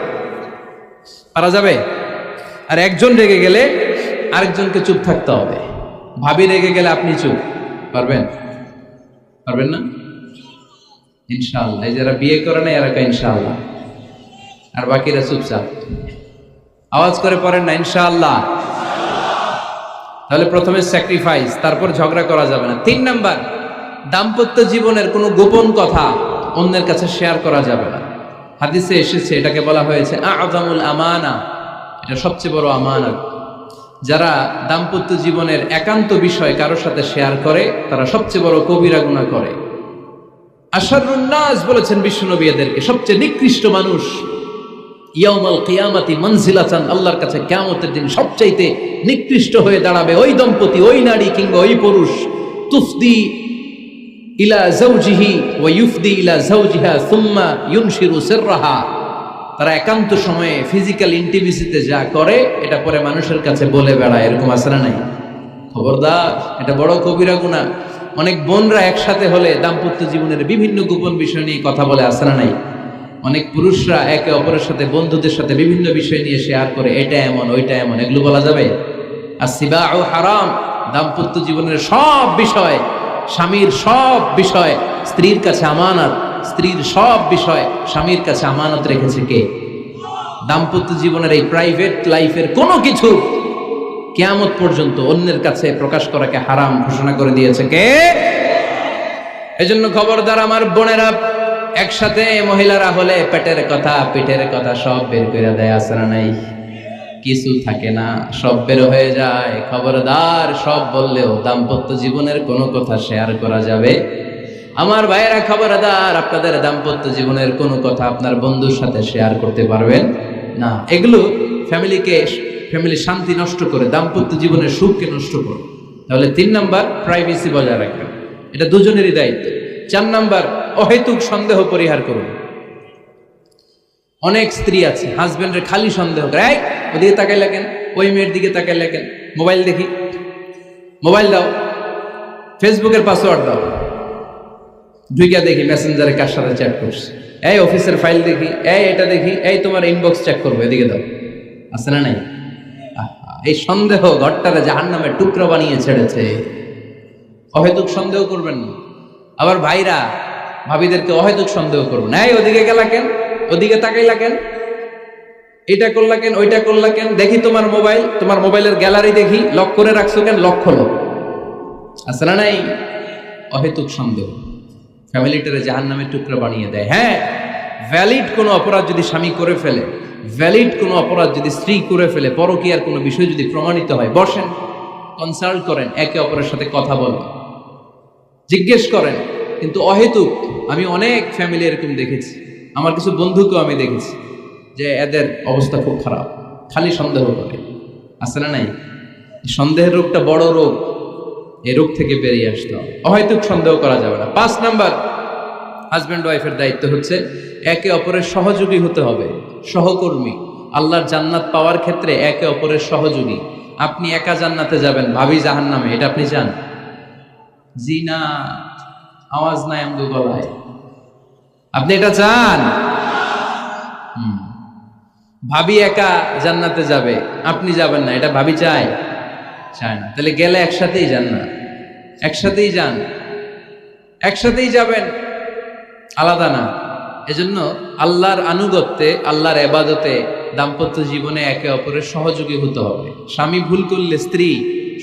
পারা যাবে? আর একজন রেগে গেলে আরেকজনকে চুপ থাকতে হবে। ভাবি রেগে গেলে আপনি চুপ, পারবেন? পারবেন না? ইনশাআল্লাহ। এই যারা বিয়ে করে না এরা ইনশাআল্লাহ, আর বাকিরা চুপচাপ। আওয়াজ করে পড়েন না ইনশাআল্লাহ। তাহলে প্রথমে স্যাক্রিফাইস, তারপর ঝগড়া করা যাবে না। 3 নাম্বার, দাম্পত্য জীবনের কোনো গোপন কথা অন্যের কাছে শেয়ার করা যাবে না। হাদিসে এসেছে, এটাকে বলা হয়েছে আ'যামুল আমানা, এটা সবচেয়ে বড় আমানত। যারা দাম্পত্য জীবনের একান্ত বিষয় কারোর সাথে শেয়ার করে তারা সবচেয়ে বড় কবিরা গুনাহ করে। আশারুন নাস বলেছেন বিশ্বনবী এদেরকে, সবচেয়ে নিকৃষ্ট মানুষ। ইয়াউমাল কিয়ামাতি মানজিলাতান, আল্লাহর কাছে কিয়ামতের দিন সবচাইতে নিকৃষ্ট হয়ে দাঁড়াবে ওই দম্পতি, ওই নারী কিংবা ওই পুরুষ, তুফদি ইলা যাওজিহি ওয়া ইউফদি ইলা যাওজিহা সুম্মা ইউনশিরু সিররাহা। তারা একান্ত সময়ে ফিজিক্যাল ইন্টিমেসিতে যা করে এটা পরে মানুষের কাছে বলে বেড়ায়, এরকম আছে না নাই? খবরদার, এটা বড় কবিরা গুনাহ। অনেক বোনরা একসাথে হলে দাম্পত্য জীবনের বিভিন্ন গোপন বিষয় নিয়ে কথা বলে, আছে না নাই? অনেক পুরুষরা একে অপরের সাথে, বন্ধুদের সাথে বিভিন্ন বিষয় নিয়ে শেয়ার করে, এটা এমন ওইটা এমন, এগুলো বলা যাবে? আসিবাউ হারাম। দাম্পত্য জীবনের সব বিষয়, স্বামীর সব বিষয় স্ত্রীর কাছে আমানত, স্ত্রীর সব বিষয় স্বামীর কাছে আমানত রেখেছে কে? দাম্পত্য জীবনের এই প্রাইভেট লাইফের কোনো কিছু কিয়ামত পর্যন্ত অন্যের কাছে প্রকাশ করাকে হারাম ঘোষণা করে দিয়েছে কে? এজন্য খবরদার আমার বোনেরা, একসাথে মহিলারা হলে পেটের কথা পিঠের কথা সব বের করে দেয়, আছে না নাই? কিছু থাকে না, সব বের হয়ে যায়। খবরদার, সব বললেও দাম্পত্য জীবনের কোনো কথা শেয়ার করা যাবে। আমার ভাইয়েরা খবরদার, আপনাদের দাম্পত্য জীবনের কোনো কথা আপনার বন্ধুর সাথে শেয়ার করতে পারবেন না। এগুলো ফ্যামিলি শান্তি নষ্ট করে, দাম্পত্য জীবনের সুখকে নষ্ট করে। তাহলে 3 নাম্বার, প্রাইভেসি বজায় রাখবেন, এটা দুজনেরই দায়িত্ব। 4 নাম্বার, অহেতুক সন্দেহ পরিহার করুন। অনেক স্ত্রী আছে হাজবেন্ডের খালি সন্দেহ করে, এই ওদিকে তাকাই লাগেন, ওই মেয়ের দিকে তাকাই লাগেন, মোবাইল দেখি, মোবাইল দাও, ফেসবুকের পাসওয়ার্ড দাও, ঢুইকা দেখি মেসেঞ্জারে কার সাথে চ্যাট করছে, এই অফিসের ফাইল দেখি, এই এটা দেখি, এই তোমার ইনবক্স চেক করবো, এদিকে দাও, আছে না নাই? এই সন্দেহ ঘরটারে জাহান্নামের টুকরা বানিয়ে ছেড়েছে। অহেতুক সন্দেহ করবেন না। আবার ভাইরা ভাবিদেরকে অহেতুক সন্দেহ করবেন, এই ওদিকে গেলা কেন, ওদিকে তাকাইলা কেন, এটা করলা কেন, ওইটা করলা কেন, দেখি তোমার মোবাইল, তোমার মোবাইলের গ্যালারি দেখি, লক করে রাখছো কেন, লক খোলো, আছে না নাই? অহেতুক সন্দেহ ফ্যামিলিটারে জাহান্নামের টুকরা বানিয়ে দেয়। হ্যাঁ, ভ্যালিড কোনো অপরাধ যদি স্বামী করে ফেলে, ভ্যালিড কোনো অপরাধ যদি স্ত্রী করে ফেলে, পরকীয়ার কোনো বিষয় যদি প্রমাণিত হয়, বসেন, কনসাল্ট করেন, একে অপরের সাথে কথা বলেন, জিজ্ঞেস করেন। কিন্তু অহেতুক, আমি অনেক ফ্যামিলি এরকম দেখেছি, আমার কিছু বন্ধুকেও আমি দেখেছি যে এদের অবস্থা খুব খারাপ, খালি সন্দেহ করে, আছে না নাই? সন্দেহের রোগটা বড় রোগ, এই রোগ থেকে বেরিয়ে আসতে হবে। অহেতুক সন্দেহ করা যাবে না। 5 নাম্বার, হাজব্যান্ড ওয়াইফের দায়িত্ব হচ্ছে একে অপরের সহযোগী হতে হবে, সহকর্মী। আল্লাহর জান্নাত পাওয়ার ক্ষেত্রে একে অপরের সহযোগী। আপনি একা জান্নাতে যাবেন, ভাবি জাহান্নামে, এটা আপনি চান? জি না, আওয়াজ নাই আমগো গলায়। আপনি এটা চান? ভাবি একা জান্নাতে যাবে, আপনি যাবেন না, এটা ভাবি চায়? চায় না। তাহলে গেলে একসাথেই যান না, একসাথেই যান, একসাথেই যাবেন, আলাদা না। এজন্য আল্লাহর আনুগত্যে, আল্লাহর ইবাদতে, দাম্পত্য জীবনে একে অপরের সহযোগী হতে হবে। স্বামী ভুল করলে স্ত্রী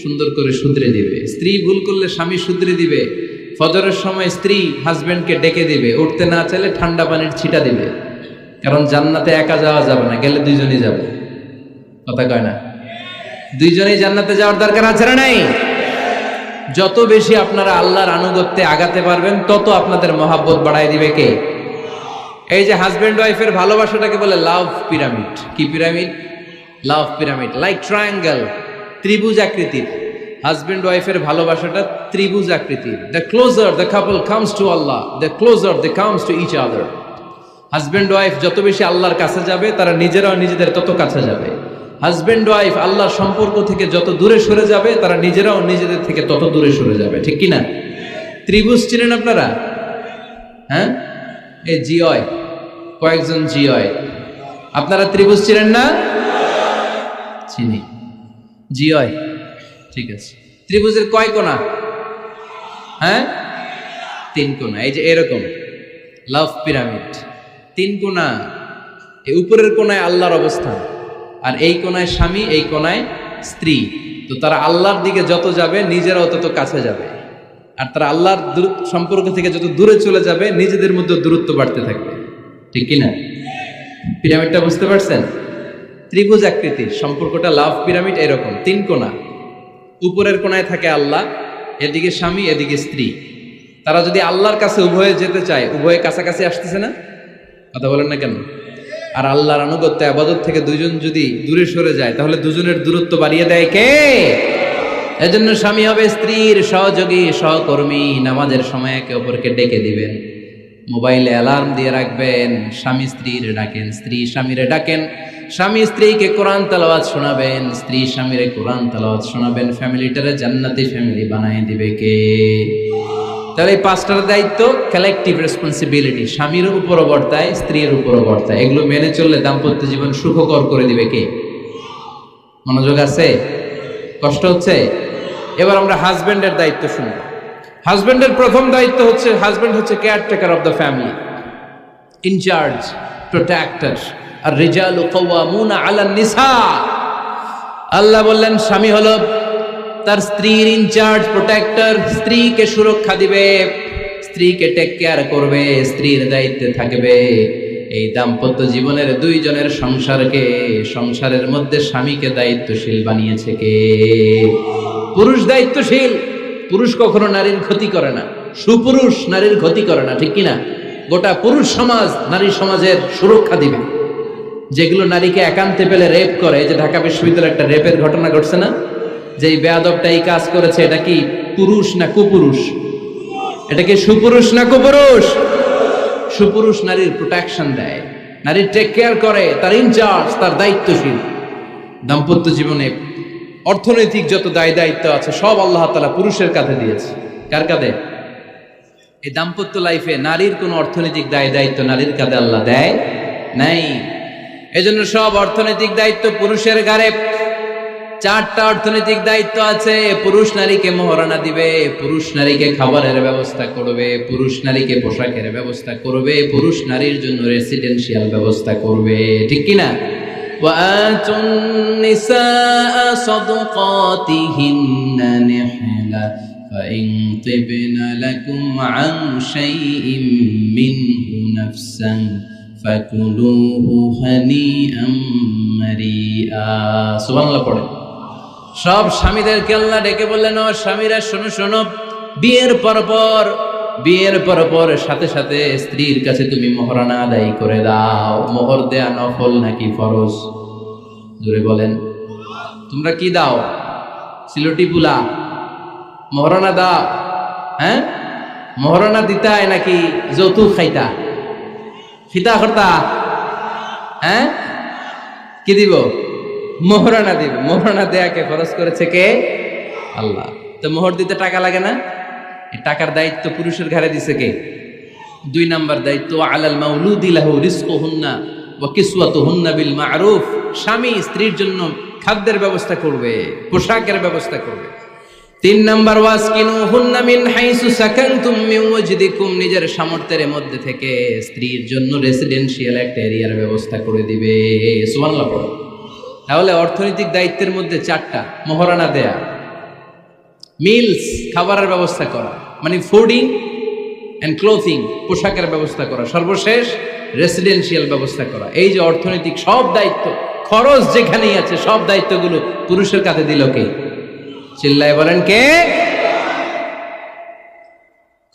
সুন্দর করে শুধরে দিবে, স্ত্রী ভুল করলে স্বামী শুধরে দিবে। ফজরের সময় স্ত্রী হাজবেন্ডকে ডেকে দিবে, উঠতে না চাইলে ঠান্ডা পানির ছিটা দিবে। কারণ জান্নাতে একা যাওয়া যাবে না, গেলে দুইজনই যাবে, কথা কয় না? দুইজনেই জান্নাতে যাওয়ার দরকার আছে না নাই? যত বেশি আপনারা আল্লাহর আনুগত্যে আগাতে পারবেন, তত আপনাদের মহাব্বত বাড়ায় দিবে কে? এই যে হাজবেন্ড ওয়াইফের ভালোবাসাটাকে বলে লাভ পিরামিড। কি pyramid? Love pyramid, like triangle, ত্রিভুজ আকৃতির। হাজবেন্ড ওয়াইফের ভালোবাসাটা ত্রিভুজ আকৃতির। The closer the couple comes to Allah, the closer they comes to each other. Husband wife যত বেশি আল্লাহর কাছে যাবে, তারা নিজেরাও নিজেদের তত কাছে যাবে। হাজবেন্ড ওয়াইফ আল্লাহর সম্পর্ক থেকে যত দূরে সরে যাবে, তারা নিজেরাও নিজেদের থেকে তত দূরে সরে যাবে, ঠিক কিনা? ত্রিভুজ চিনেন আপনারা? হ্যাঁ, এই জিওয় কয়েকজন জিওয়, আপনারা ত্রিভুজ চিনেন না? চিনি, জিওয়, ঠিক আছে। ত্রিভুজের কয় কোণা? হ্যাঁ, 3 কোণা। এই যে এরকম লাভ পিরামিড, 3 কোণা। এই উপরের কোণায় আল্লাহর অবস্থান, আর এই কোণায় স্বামী, এই কোণায় স্ত্রী। তো তারা আল্লাহর দিকে যত যাবে, নিজেরাও তত কাছে যাবে। আর তারা আল্লাহর সম্পর্ক থেকে যত দূরে চলে যাবে, নিজেদের মধ্যে দূরত্ব বাড়তে থাকবে, ঠিক কিনা? পিরামিডটা বুঝতে পারছেন? ত্রিভুজ আকৃতির সম্পর্কটা লাভ পিরামিড এরকম, 3 কোণা। উপরের কোণায় থাকে আল্লাহ, এদিকে স্বামী, এদিকে স্ত্রী। তারা যদি আল্লাহর কাছে উভয়ে যেতে চায়, উভয়ে কাছাকাছি আসতেছে না? কথা বলেন না কেন? আর আল্লাহর আনুগত্য ইবাদত থেকে দুইজন যদি দূরে সরে যায়, তাহলে দুজনের দূরত্ব বাড়িয়ে দেয় কে? এজন্য স্বামী হবে স্ত্রীর সহযোগী, সহকর্মী। নামাজের সময় একে অপরকে ডেকে দিবেন, মোবাইলে অ্যালার্ম দিয়ে রাখবেন। স্বামী স্ত্রীর ডাকেন, স্ত্রী স্বামীরে ডাকেন। স্বামী স্ত্রীকে কোরআন তেলাওয়াত শোনাবেন, স্ত্রী স্বামীরে কোরআন তেলাওয়াত শোনাবেন। ফ্যামিলিটারে জান্নাতি ফ্যামিলি বানায় দিবে কে? তাহলে এই 5টার দায়িত্ব কালেকটিভ রেসপন্সিবিলিটি, স্বামীর উপরও বর্তায়, স্ত্রীর উপরও বর্তায়। এগুলো মেনে চললে দাম্পত্য জীবন সুখকর করে দিবে কে? মনোযোগ আছে? কষ্ট হচ্ছে? এবার আমরা হাজবেন্ডের দায়িত্ব শুনবো। হাজবেন্ডের প্রথম দায়িত্ব হচ্ছে, হাজবেন্ড হচ্ছে caretaker of the family, incharge, protector. আর রিজালু কাওয়ামুনা আলান নিসা। আল্লাহ বললেন স্বামী হলো তার স্ত্রীর ইনচার্জ, প্রোটেক্টর, স্ত্রীকে সুরক্ষা দিবে, স্ত্রীকে টেক কেয়ার করবে, স্ত্রীর দায়িত্বে থাকবে। এই দাম্পত্য জীবনের দুইজনের সংসারের মধ্যে স্বামীকে দায়িত্বশীল বানিয়েছে কে? পুরুষ দায়িত্বশীল। পুরুষ কখনো নারীর ক্ষতি করে না, সুপুরুষ নারীর ক্ষতি করে না, ঠিক কিনা? গোটা পুরুষ সমাজ নারী সমাজের সুরক্ষা দিবে। যেগুলো নারীকে একান্তে পেলে রেপ করে, যে ঢাকা বিশ্ববিদ্যালয়ে একটা রেপের ঘটনা ঘটছে না, যে এই বেয়াদবটা এই কাজ করেছে, এটা কি পুরুষ না কুপুরুষ? এটা কি সুপুরুষ না কুপুরুষ? সুপুরুষ নারীর প্রোটেকশন দেয়, নারীর টেক কেয়ার করে, তার ইনচার্জ, তার দায়িত্বশীল। দাম্পত্য জীবনে অর্থনৈতিক যত দায় দায়িত্ব আছে সব আল্লাহ তাআলা পুরুষের কাঁধে দিয়েছে। কার কাঁধে? এই দাম্পত্য লাইফে নারীর কোনো অর্থনৈতিক দায় দায়িত্ব নারীর কাঁধে আল্লাহ দেয় নাই। এজন্য সব অর্থনৈতিক দায়িত্ব পুরুষের ঘাড়ে। 4টা অর্থনৈতিক দায়িত্ব আছে। পুরুষ নারীকে মহারণা দিবে, পুরুষ নারীকে খাবারের ব্যবস্থা করবে, পুরুষ নারীকে পোশাকের ব্যবস্থা করবে, পুরুষ নারীর জন্য রেসিডেন্সিয়াল ব্যবস্থা করবে, ঠিক কিনা? وآتوا النساء صدقاتهن نحلة فإن طبن لكم عن شيء منه نفسا فكلوه هنيئا مريئا। সুবহানাল্লাহ পড়ে। সব স্বামীদেরকে আল্লাহ ডেকে বললেন, ও স্বামীরা শোনো শোনো, বিয়ের পর সাথে সাথে স্ত্রীর কাছে তুমি মোহরানা আদায় করে দাও। মোহর দেয়া নফল নাকি ফরজ? জোরে বলেন। তোমরা কি দাও? সিলটি পুলা মোহরানা দাও? হ্যাঁ, মোহরানা দিতায় নাকি যৌতুক খাইতা? খিতা করতা? হ্যাঁ, কি দিব? মোহরানা দিব। মোহরানা দেয়াকে ফরজ করেছে কে? আল্লাহ। তো মোহর দিতে টাকা লাগে না? এই টাকার দায়িত্ব পুরুষের ঘাড়ে দিছে কে? 2 নাম্বার দায়িত্ব, আলাল মাউলুদি লাহু রিজকুহুন্না ওয়া কিসওয়াতুহুন্না বিল মা'রুফ। স্বামী স্ত্রীর জন্য খাদ্যের ব্যবস্থা করবে, পোশাকের ব্যবস্থা করবে। 3 নাম্বার, ওয়াসকিনুহুন্না মিন হাইসু সাকানতুম মিন ওয়াজদিকুম। নিজের সামর্থ্যের মধ্যে থেকে স্ত্রীর জন্য রেসিডেন্সিয়াল একটা এরিয়ার ব্যবস্থা করে দিবে। সুবহানাল্লাহ পড়ো। তাহলে অর্থনৈতিক দায়িত্বের মধ্যে 4টা: মোহরানা দেয়া, মিলস খাবারের ব্যবস্থা করা, মানে ফুডিং এন্ড ক্লোথিং, পোশাকের ব্যবস্থা করা, সর্বশেষ রেসিডেন্সিয়াল ব্যবস্থা করা। এই যে অর্থনৈতিক সব দায়িত্ব, খরচ যেখানেই আছে, সব দায়িত্বগুলো পুরুষের কাছে দিল কে? চিল্লায় বলেন কে?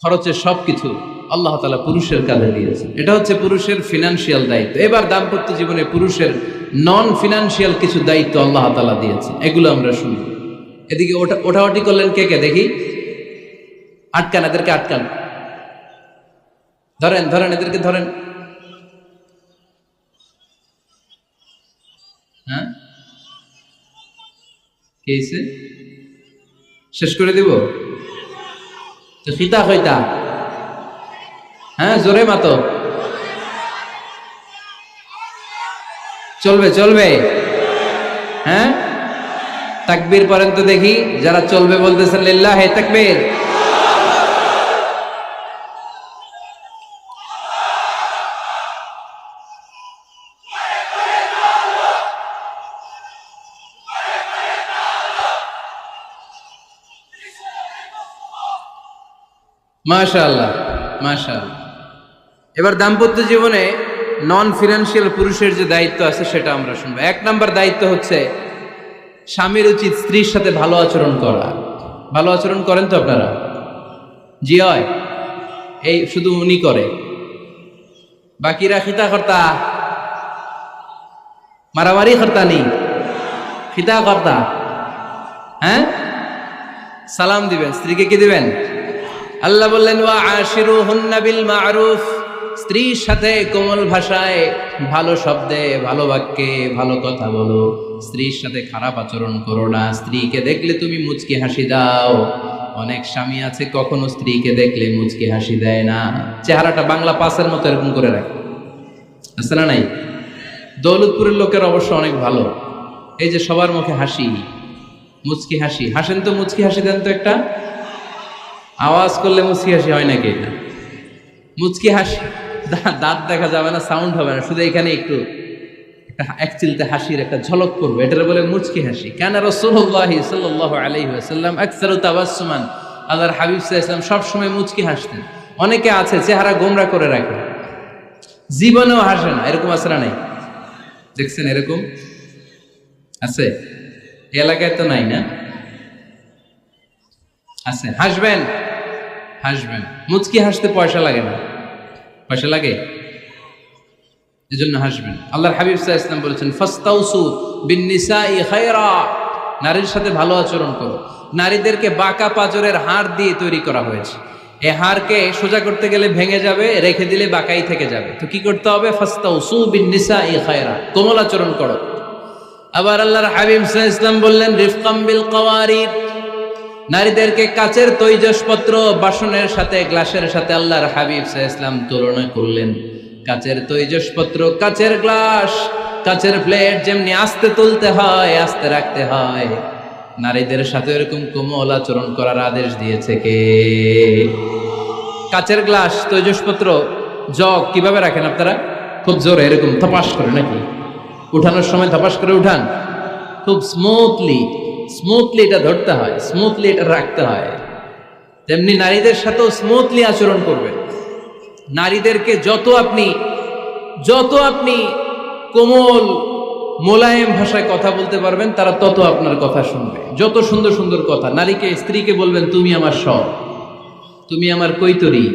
খরচের সবকিছু আল্লাহ তাআলা পুরুষের কাঁধে দিয়েছে। এটা হচ্ছে পুরুষের ফিনান্সিয়াল দায়িত্ব। এবার দাম্পত্য জীবনে পুরুষের নন ফিনান্সিয়াল কিছু দায়িত্ব আল্লাহ তাআলা দিয়েছে, এগুলো আমরা শুনবো। এদিকে ওঠাওটি করলেন কে কে দেখি? আটকান, এদেরকে আটকান, ধরেন ধরেন, এদেরকে ধরেন। হ্যাঁ, কে হইছে? শেষ করে দিব তো? খিতা হইতা? হ্যাঁ, জোরে মাতো। চলবে চলবে? হ্যাঁ, তাকবীর পড়েন তো দেখি, যারা চলবে বলতেছেন লিল্লাহে তাকবীর। মাশাআল্লাহ মাশাআল্লাহ। এবার দাম্পত্য জীবনে নন ফিনান্সিয়াল পুরুষের যে দায়িত্ব আছে সেটা আমরা শুনবো। 1 নাম্বার দায়িত্ব হচ্ছে স্বামীর উচিত স্ত্রীর সাথে ভালো আচরণ করা। ভালো আচরণ করেন তো আপনারা? জি হয়। এই শুধু উনি করে, বাকিরা খিতা কর্তা, মারামারি কর্তা নেই, খিতা কর্তা। হ্যাঁ, সালাম দিবেন, স্ত্রীকে কি দিবেন? আল্লাহ বললেন, ওয়া আশিরুহুন্না বিল মা'রুফ। স্ত্রীর সাথে কোমল ভাষায়, ভালো শব্দে, ভালো বাক্যে ভালো কথা বলো। স্ত্রীর সাথে খারাপ আচরণ করো না। স্ত্রীকে দেখলে তুমি মুচকি হাসি দাও। অনেক স্বামী আছে কখনো স্ত্রীকে দেখলে মুচকি হাসি দেয় না, চেহারাটা বাংলা পাসের মতো এরকম করে রাখে, আছে না নাই? দৌলতপুরের লোকের অবশ্য অনেক ভালো, এই যে সবার মুখে হাসি, মুচকি হাসি। হাসেন তো, মুচকি হাসি দেন তো একটা। আওয়াজ করলে মুচকি হাসি হয় নাকি? এটা মুচকি হাসি, দাঁত দেখা যাবে না, সাউন্ড হবে না, শুধু এখানে একটু এক চিলতে হাসির একটা ঝলক করবে, এটার বলে মুচকি হাসি। কানা রাসূলুল্লাহি সাল্লাল্লাহু আলাইহি ওয়াসাল্লাম আকসারু তাবাসসুমান, আল্লাহর হাবিব সাল্লাল্লাহু আলাইহি ওয়াসাল্লাম সব সময় মুচকি হাসতেন। অনেকে আছে চেহারা গোমরা করে রাখে, জীবনেও হাসে না, এরকম আছে না নাই? দেখছেন এরকম আছে? এই এলাকায় তো নাই না? আছে। হাসবেন, হাসবেন। মুচকি হাসতে পয়সা লাগে না, পয়সা লাগে? এজন্য হাসবেন। আল্লাহর হাবিব সাল্লাল্লাহু আলাইহি ওয়াসাল্লাম বলেছেন ফাস্তাউসু বিন-নিসাই খায়রা, নারীর সাথে ভালো আচরণ করো। নারীদেরকে বাঁকা পাঁজরের হাড় দিয়ে তৈরি করা হয়েছে। এই হাড়কে সোজা করতে গেলে ভেঙে যাবে, রেখে দিলে বাঁকাই থেকে যাবে। তো কি করতে হবে? ফাস্তাউসু বিন-নিসাই খায়রা, কোমল আচরণ করো। আবার আল্লাহর হাবিব সাল্লাল্লাহু আলাইহি ওয়াসাল্লাম বললেন রিফকাম বিল কাওয়ারিদ, নারীদেরকে কাচের তৈজসপত্র বাসনের সাথে, গ্লাসের সাথে আল্লাহর হাবিব সাল্লাল্লাহু আলাইহি ওয়াসাল্লাম তুলনা করলেন। কাচের তৈজসপত্র, কাচের গ্লাস, কাচের প্লেট যেমনি আস্তে তুলতে হয়, আস্তে রাখতে হয়, নারীদের সাথে এরকম কোমল আচরণ করার আদেশ দিয়েছে কে? কাচের গ্লাস, তৈজসপত্র, জগ কিভাবে রাখেন আপনারা? খুব জোরে এরকম থপাস করে নাকি? উঠানোর সময় থপাস করে উঠান? খুব স্মুথলি এটা ধরতে হয়, স্মুথলি এটা রাখতে হয়। তেমনি নারীদের সাথেও স্মুথলি আচরণ করবেন। নারীদেরকে যত আপনি কোমল মোলায়েম ভাষায় কথা বলতে পারবেন, তারা তত আপনার কথা শুনবে। যত সুন্দর সুন্দর কথা, নারীকে, স্ত্রীকে বলবেন তুমি আমার সব, তুমি আমার কৈতরী,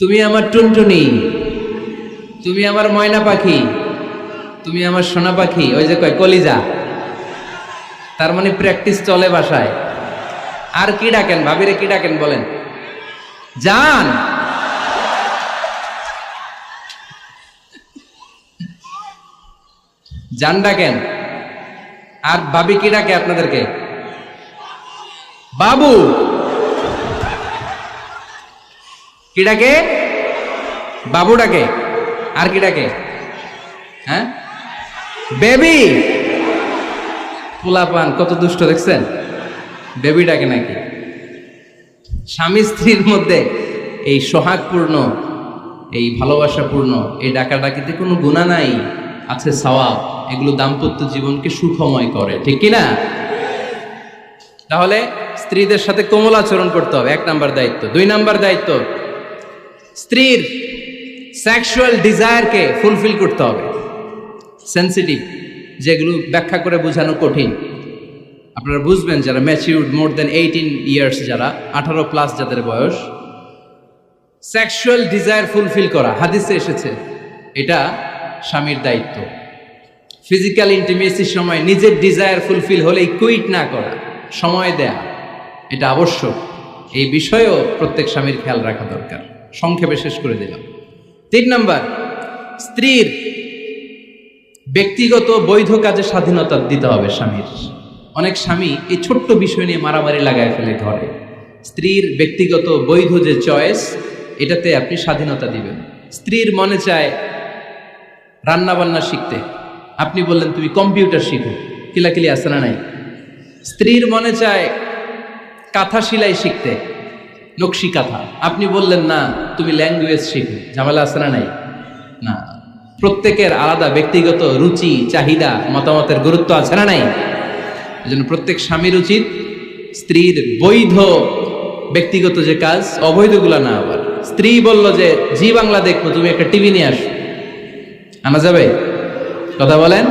তুমি আমার টুনটুনি, তুমি আমার ময়না পাখি, তুমি আমার সোনা পাখি। ওই যে কয় কলিজা, তার মানে প্র্যাকটিস চলে বাসায়। আর কি ডাকেন? ভাবিরে কি ডাকেন বলেন? জান। জান ডাকেন। আর ভাবি কি ডাকে আপনাদেরকে? বাবু। কি ডাকে? বাবু ডাকে। আর কি ডাকে? হ্যাঁ, বেবি। পোলাপান কত দুষ্ট দেখছেন, বেবি ডাকে নাকি? স্বামী স্ত্রীর মধ্যে এই সোহাগপূর্ণ, এই ভালোবাসাপূর্ণ এই ডাকাডাকিতে কোনো গুনাহ নাই, আছে সওয়াব। এগুলো দাম্পত্য জীবনকে সুখময় করে, ঠিক কিনা? তাহলে স্ত্রীদের সাথে কোমল আচরণ করতে হবে, 1 নাম্বার দায়িত্ব। 2 নাম্বার দায়িত্ব, স্ত্রীর সেক্সুয়াল ডিজায়ারকে ফুলফিল করতে হবে। সেনসিটিভ, যেগুলো ব্যাখ্যা করে বোঝানো কঠিন। আপনারা বুঝবেন যারা ম্যাচিউরড, মোর দেন 18 ইয়ার্স, যারা 18 প্লাস যাদের বয়স, সেক্সুয়াল ডিজায়ার ফুলফিল করা হাদিসে এসেছে, এটা স্বামীর দায়িত্ব। ফিজিক্যাল ইন্টিমেসির সময় নিজের ডিজায়ার ফুলফিল হলেই কুইট না করা, সময় দেয়া, এটা আবশ্যক। এই বিষয়েও প্রত্যেক স্বামীর খেয়াল রাখা দরকার। সংক্ষেপে শেষ করে দিলাম। 3 নাম্বার, স্ত্রীর ব্যক্তিগত বৈধ কাজে স্বাধীনতা দিতে হবে স্বামীর। অনেক স্বামী এই ছোট্ট বিষয় নিয়ে মারামারি লাগায় ফেলে ঘরে। স্ত্রীর ব্যক্তিগত বৈধ যে চয়েস, এটাতে আপনি স্বাধীনতা দিবেন। স্ত্রীর মনে চায় রান্না বান্না শিখতে, আপনি বললেন তুমি কম্পিউটার শিখো, কিলাকিলি আছে না নাই? স্ত্রীর মনে চায় কাঁথা সেলাই শিখতে, নকশি কাঁথা, আপনি বললেন না তুমি ল্যাঙ্গুয়েজ শিখো, ঝামেলা আছে না নাই? না, প্রত্যেকের আলাদা ব্যক্তিগত রুচি, চাহিদা, মতামতের গুরুত্ব আছে না নাই? এজন্য প্রত্যেক স্বামীর উচিত স্ত্রীর বৈধ ব্যক্তিগত যে কাজ, অবৈধগুলা না। আবার স্ত্রী বলল যে জি বাংলা দেখবো, তুমি একটা টিভি নিয়ে আসো, আনা যাবে? কথা বলেন।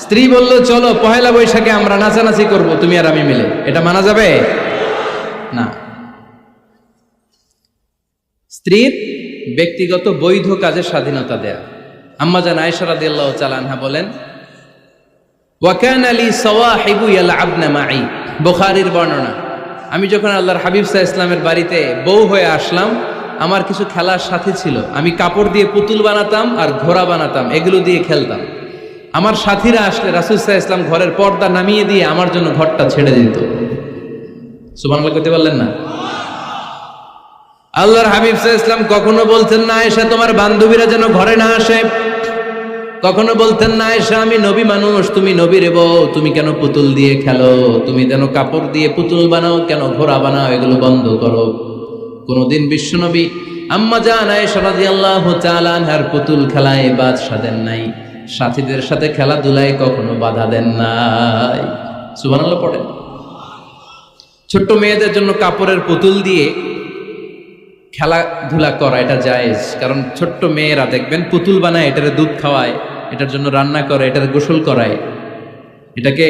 স্ত্রী বলল চলো পহেলা বৈশাখে আমরা নাচানাচি করব, তুমি আর আমি মিলে, এটা মানা যাবে না। স্ত্রীর ব্যক্তিগত বৈধ কাজের স্বাধীনতা দেয়া। আম্মা জান আয়েশা রাদিয়াল্লাহু তাআলা আনহা বলেন, ওয়া কানা লি সাওয়াহিবু ইয়ালআবনা মাই, বুখারীর বর্ণনা। আমি যখন আল্লাহর হাবিব সাল্লাল্লাহু আলাইহি ওয়াসাল্লামের বাড়িতে বউ হয়ে আসলাম, আমার কিছু খেলার সাথী ছিল। আমি কাপড় দিয়ে পুতুল বানাতাম আর ঘোড়া বানাতাম, এগুলো দিয়ে খেলতাম। আমার সাথীরা আসলে রাসূল সাল্লাল্লাহু আলাইহি ওয়াসাল্লাম ঘরের পর্দা নামিয়ে দিয়ে আমার জন্য ঘরটা ছেড়ে দিত। সুবহানাল্লাহ কইতে পারলেন না? আল্লাহর হাবিব সাল্লাল্লাহু আলাইহি ওয়াসাল্লাম কখনো বলতেন না আয়েশা তোমার বান্ধবীরা যেন ঘরে না আসে, কখনো বলতেন না আয়েশা আমি নবী মানুষ, তুমি নবীর বউ, তুমি কেন পুতুল দিয়ে খেলো, তুমি যেন কাপড় দিয়ে পুতুল বানাও, কেন ঘোড়া বানাও, এগুলো বন্ধ করো। কোনদিন বিশ্বনবী আম্মা জান আয়েশা রাদিয়াল্লাহু তাআলা আনহার পুতুল খেলায় বাদশা দেন নাই, সাথীদের সাথে খেলাধুলায় কখনো বাধা দেন নাই। সুবহানাল্লাহ পড়েন। ছোট্ট মেয়েদের জন্য কাপড়ের পুতুল দিয়ে খেলাধুলা করা এটা জায়েজ, কারণ ছোট্ট মেয়েরা দেখবেন পুতুল বানায়, এটারে দুধ খাওয়ায়, এটার জন্য রান্না করে, এটার গোসল করায়। এটাকে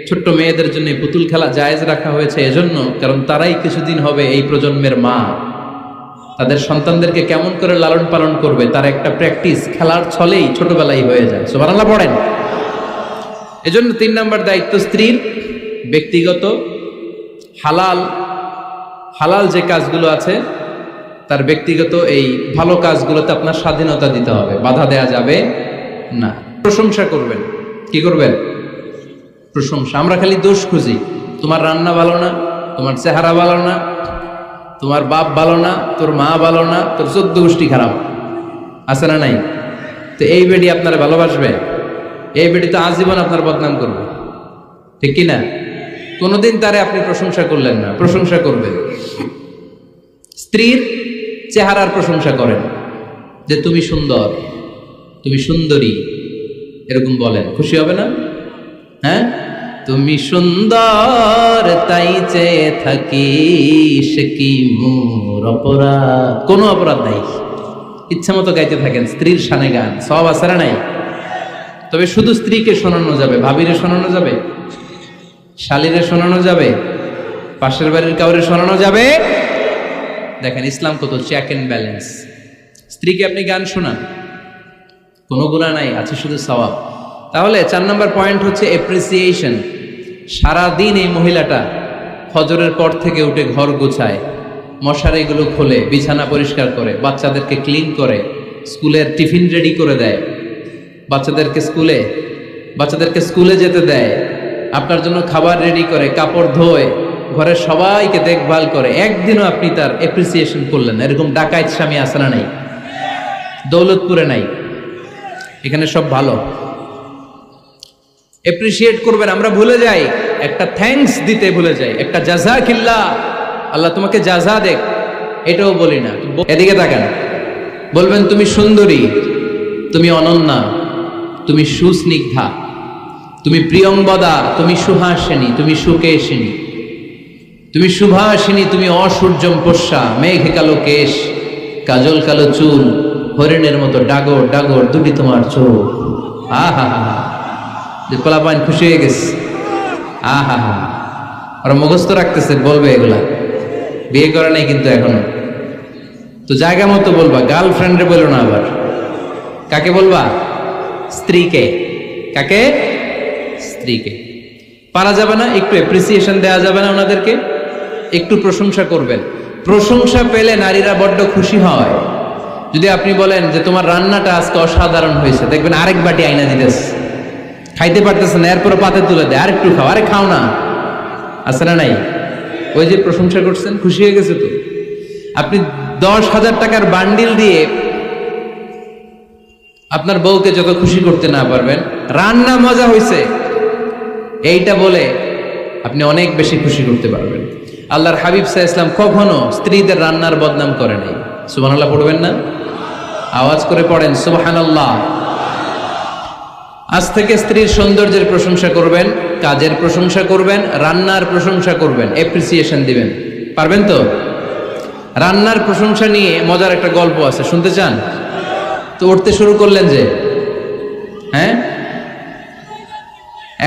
ছোট্ট মেয়েদের জন্য পুতুল খেলা জায়েজ রাখা হয়েছে এজন্য, কারণ তারাই কিছুদিন হবে এই প্রজন্মের মা। তাদের সন্তানদেরকে কেমন করে লালন পালন করবে তার একটা প্র্যাকটিস খেলার ছলেই ছোটবেলায় হয়ে যায়। সুবহানাল্লাহ পড়েন। এজন্য 3 নম্বর দায়িত্ব স্ত্রীর ব্যক্তিগত হালাল যে কাজগুলো আছে তার ব্যক্তিগত এই ভালো কাজগুলোতে আপনার স্বাধীনতা দিতে হবে, বাধা দেয়া যাবে না। প্রশংসা করবেন। কি করবেন? প্রশংসা। আমরা খালি দোষ খুঁজি, তোমার রান্না ভালো না, তোমার চেহারা ভালো না, তোমার বাপ ভালো না, তোর মা ভালো না, তোর 14 গোষ্ঠী খারাপ, আছে না নাই? তো এই বেডি আপনারা ভালোবাসবে? এই বেডি তো আজীবন আপনার বদনাম করবে, ঠিক কি না? কোনোদিন তারে আপনি প্রশংসা করলেন না, প্রশংসা করবেন। স্ত্রীর চেহারার প্রশংসা করেন, যে তুমি সুন্দর, তুমি সুন্দরী, এরকম বলেন, খুশি হবে না? হ্যাঁ, তুমি সুন্দর তাই চেয়ে থাকি, সে কি মোর অপরাধ? কোনো অপরাধ নাই, ইচ্ছা মতো গাইতে থাকেন স্ত্রীর শানে গান, সব আছে না নাই? তবে শুধু স্ত্রীকে শোনানো যাবে, ভাবিরে শোনানো যাবে, শালীরে শোনানো যাবে, পাশের বাড়ির কাউরে শোনানো যাবে? দেখেন ইসলাম কত চেক এন্ড ব্যালেন্স। স্ত্রীকে আপনি গান শোনান, কোনো গুনাহ নাই, আছে শুধু সওয়াব। তাহলে 4 নম্বর পয়েন্ট হচ্ছে এপ্রিসিয়েশন। সারাদিন এই মহিলাটা ফজরের পর থেকে উঠে ঘর গোছায়, মশারিগুলো খোলে, বিছানা পরিষ্কার করে, বাচ্চাদেরকে ক্লিন করে, স্কুলের টিফিন রেডি করে দেয়, বাচ্চাদেরকে স্কুলে যেতে দেয়, আপনার জন্য খাবার রেডি করে, কাপড় ধোয়, ঘরের সবাইকে দেখভাল করে। একদিনও আপনি তার এপ্রিসিয়েশন করলেন না। এরকম ডাকাইত স্বামী আছে না নাই? দৌলতপুরে নাই, এখানে সব ভালো। এপ্রিসিয়েট করবেন। আমরা ভুলে যাই, একটা থ্যাঙ্কস দিতে ভুলে যাই, একটা জাযাকিল্লাহ, আল্লাহ তোমাকে জাযা দেখ, এটাও বলি না। এদিকে তাকান, বলবেন তুমি সুন্দরী, তুমি অনন্যা, তুমি সুস্নিগ্ধা, তুমি প্রিয়ংবদা, তুমি সুহাসিনী, তুমি সুকেশিনী, তুমি সুভাষিনী, তুমি অসূর্যম পোষ্যা, মেঘে কালো কেশ, কাজল কালো চুল, হরিণের মতো ডাগর ডাগর দুটি তোমার চোখ। আহা হা, যে পোলাপাইন খুশি হয়ে গেছে। আহা হা, ওরা মুখস্থ রাখতেছে, বলবে এগুলা, বিয়ে করে নাই কিন্তু এখনো। তো জায়গা মতো বলবা, গার্লফ্রেন্ডে বলো না। আবার কাকে বলবা? স্ত্রীকে। কাকে? স্ত্রীকে। পারা যাবে না? একটু এপ্রিসিয়েশন দেওয়া যাবে না? ওনাদেরকে একটু প্রশংসা করবেন। প্রশংসা পেলে নারীরা বড্ড খুশি হয়। যদি আপনি বলেন যে তোমার রান্নাটা আজকে অসাধারণ হয়েছে, দেখবেন আরেক বাটি আইনা দিতেছে, খাইতে পারতেছে না, এরপরে পাতে তুলে দেয়, আরেকটু খাও, আরে খাও না, আছে না নাই? ওই যে প্রশংসা করছেন, খুশি হয়ে গেছে। তো আপনি 10,000 টাকার বান্ডিল দিয়ে আপনার বউকে যত খুশি করতে না পারবেন, রান্না মজা হয়েছে এইটা বলে আপনি অনেক বেশি খুশি করতে পারবেন। আল্লাহর হাবিব সাল্লাল্লাহু আলাইহি ওয়াসাল্লাম কখনো স্ত্রীদের রান্নার বদনাম করে নাই। সুবহানাল্লাহ পড়বেন না? আওয়াজ করে পড়েন সুবহানাল্লাহ। আজ থেকে স্ত্রীর সৌন্দর্যের প্রশংসা করবেন, কাজের প্রশংসা করবেন, রান্নার প্রশংসা করবেন, এপ্রিসিয়েশন দিবেন। পারবেন তো? রান্নার প্রশংসা নিয়ে মজার একটা গল্প আছে, শুনতে চান? তো উঠতে শুরু করলেন যে, হ্যাঁ,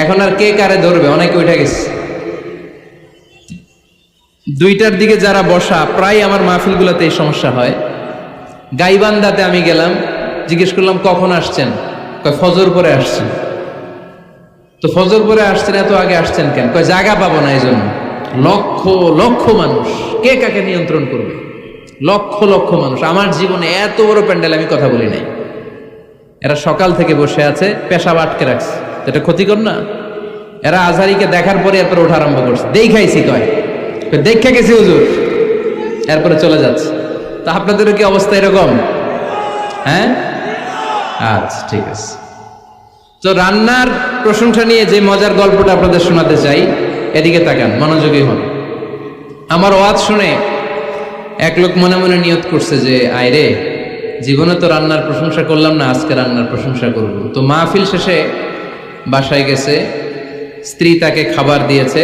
এখন আর কে কারে ধরবে? অনেকে উঠে গেছে। 2টার দিকে যারা বসা, প্রায় আমার মাহফিলগুলোতে এই সমস্যা হয়। গাইবান্ধাতে আমি গেলাম, জিজ্ঞেস করলাম কখন আসছেন? কয় ফজর পরে আসছেন। তো ফজর পরে আসছেন, এত আগে আসছেন কেন? কয় জায়গা পাবো না এই জন্য। লক্ষ লক্ষ মানুষ, কে কাকে নিয়ন্ত্রণ করবে? লক্ষ লক্ষ মানুষ। আমার জীবনে এত বড় প্যান্ডেল আমি কথা বলি নাই। এরা সকাল থেকে বসে আছে, পেশাব আটকে রাখছে, এটা ক্ষতিকর না? এরা আজহারিকে দেখার পরে এরপর ওঠা আরম্ভ করছে, দেখাইছি, কয় দেখে গেছি হুজুর, এরপরে চলে যাচ্ছে। তা আপনাদেরও কি অবস্থা এরকম? হ্যাঁ, আচ্ছা ঠিক আছে। তো রান্নার প্রশংসা নিয়ে যে মজার গল্পটা আপনাদের শোনাতে চাই, এদিকে তাকান, মনোযোগী হন। আমার ওয়াজ শুনে এক লোক মনে মনে নিয়ত করছে যে আয়রে, জীবনে তো রান্নার প্রশংসা করলাম না, আজকে রান্নার প্রশংসা করব। তো মাহফিল শেষে বাসায় গেছে, স্ত্রী তাকে খাবার দিয়েছে,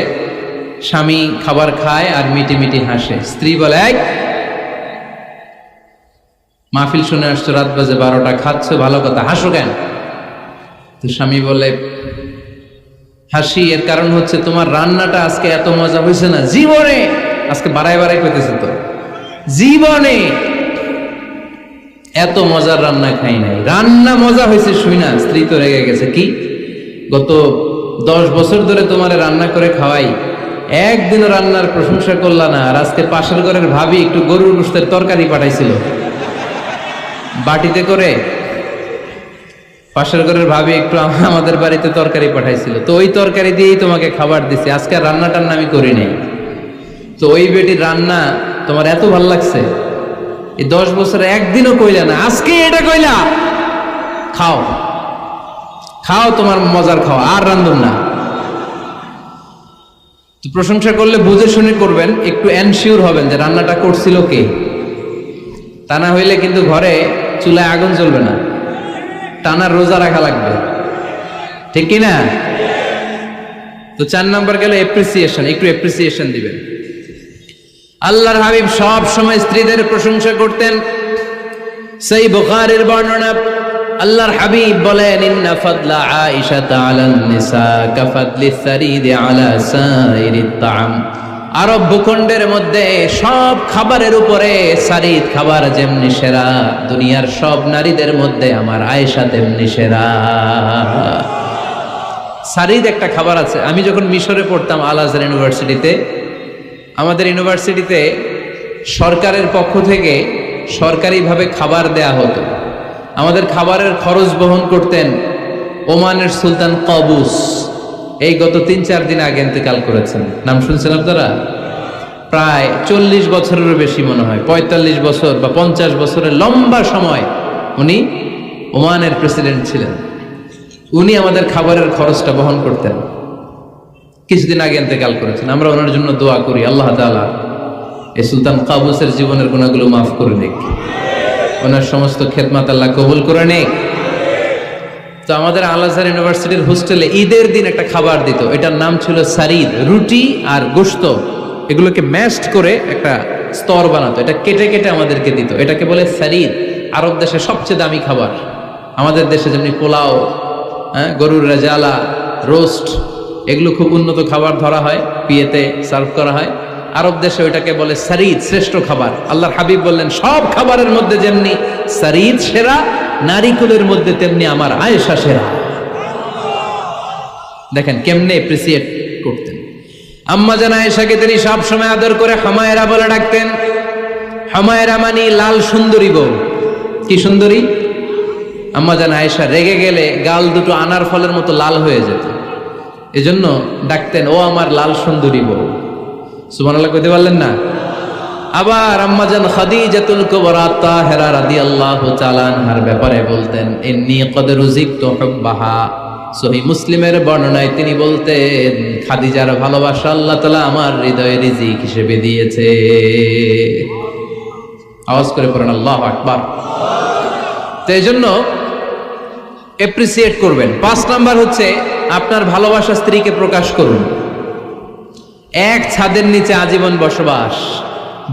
স্বামী খাবার খায় আর মিটি মিটি হাসে। স্ত্রী বলে, এই মাহফিল শুনে আসছো, রাত বাজে 12টা, খাচ্ছ ভালো কথা, হাসো কেন? তো স্বামী বলে, হাসি এর কারণ হচ্ছে তোমার রান্নাটা আজকে এত মজা হয়েছে না জীবনে, আজকে বাড়াই বাড়াই কইতেছে তো, জীবনে এত মজার রান্না খাই নাই, রান্না মজা হয়েছে শুই না। স্ত্রী তো রেগে গেছে, কি গত 10 বছর ধরে তোমার রান্না করে খাওয়াই, একদিনও রান্নার প্রশংসা করলা না, আর আজকে পাশের ঘরের ভাবি একটু গরুর গোশতের তরকারি পাঠাইছিল বাটিতে করে, পাশের ঘরের ভাবি একটু আমাদের বাড়িতে তরকারি পাঠাইছিল, তো ওই তরকারি দিয়েই তোমাকে খাবার দিছে, আজকে রান্না টান্না আমি করি নাই। তো ওই বেটির রান্না তোমার এত ভাল লাগছে, এই 10 বছরে একদিনও কইলা না, আজকে এটা কইলা, খাও খাও, তোমার মজার খাও, আর রান্ধুন না। তো প্রশংসা করলে বুঝে শুনে করবেন, একটু এনশিওর হবেন যে রান্নাটা করছিল কে, তা না হইলে কিন্তু ঘরে চুলায় আগুন জ্বলবে না, টানার রোজা রাখা লাগবে, ঠিক কিনা? তো 4 নম্বর গেল এপ্রিসিয়েশন, একটু এপ্রিসিয়েশন দিবেন। আল্লাহর হাবিব সব সময় স্ত্রীদের প্রশংসা করতেন। সেই বুখারীর বর্ণনা, আল্লাহর হাবিব বলেন, ইন্না ফাদলা আয়েশা আলান নিসা কাফাদলি সারিদ আলা সাইরিত তাআম। আরব ভূখণ্ডের মধ্যে সব খাবারের উপরে সারিদ খাবার যেমনি সেরা, দুনিয়ার সব নারীদের মধ্যে আমার আয়েশা তেমনি সেরা। সারিদ একটা খাবার আছে। আমি যখন মিশরে পড়তাম আল আজহার ইউনিভার্সিটিতে, আমাদের ইউনিভার্সিটিতে সরকারের পক্ষ থেকে সরকারিভাবে খাবার দেয়া হতো। আমাদের খাবারের খরচ বহন করতেন ওমানের সুলতান কাবুস। এই গত 3-4 দিন আগে ইন্তেকাল করেছেন, নাম শুনছেন আপনারা? প্রায় 40 বছরেরও বেশি মনে হয়, 45 বছর বা 50 বছরের লম্বা সময় উনি ওমানের প্রেসিডেন্ট ছিলেন। উনি আমাদের খাবারের খরচটা বহন করতেন। কিছুদিন আগে ইন্তেকাল করেছেন। আমরা ওনার জন্য দোয়া করি, আল্লাহ তাআলা এই সুলতান কাবুসের জীবনের গুনাহগুলো মাফ করে নিক, ওনার সমস্ত খেদমত আল্লাহ কবুল করে নিক। তো আমাদের আল আজহার ইউনিভার্সিটির হোস্টেলে ঈদের দিন একটা খাবার দিত, এটার নাম ছিল সারিদ। রুটি আর গোশত এগুলোকে ম্যাশড করে একটা স্তর বানাতো, এটা কেটে কেটে আমাদেরকে দিত, এটাকে বলে সারিদ। আরব দেশে সবচেয়ে দামি খাবার। আমাদের দেশে যেমনি পোলাও, গরুর রেজালা, রোস্ট, এগুলো খুব উন্নত খাবার ধরা হয়, বিয়েতে সার্ভ করা হয়। আরব দেশে ওইটাকে বলে সারিদ, শ্রেষ্ঠ খাবার। আল্লাহর হাবিব বললেন, সব খাবারের মধ্যে যেমনি সারিদ সেরা, নারীকুলের মধ্যে তেমনি আমার আয়েশা সেরা। দেখেন কেমনে এপ্রিসিয়েট করতেন। আম্মা জান আয়েশাকে তিনি সব সময় আদর করে হামায়রা বলে ডাকতেন। হামায়রা মানে লাল সুন্দরী বউ। কি সুন্দরী? আম্মা জান আয়েশা রেগে গেলে গাল দুটো আনার ফলের মতো লাল হয়ে যেত, এজন্য ডাকতেন, ও আমার লাল সুন্দরী বউ। সুবহানাল্লাহ কইতে পারলেন না? আবার আম্মাজান খাদিজাতুল কুবরা তাহেরা রাদিয়াল্লাহু তাআলা আনহার ব্যাপারে বলতেন, ইন্নী ক্বাদ রুজিকতু হুব্বাহা। সহিহ মুসলিমের বর্ণনায় তিনি বলতেন, খাদিজার ভালোবাসা আল্লাহ তাআলা আমার হৃদয়ে রিজিক হিসেবে দিয়েছে। আওয়াজ করে পড়েন আল্লাহু আকবার। তো এইজন্য এপ্রিসিয়েট করবেন। 5 নাম্বার হচ্ছে আপনার ভালোবাসা স্ত্রীকে প্রকাশ করুন। এক ছাদের নিচে আজীবন বসবাস,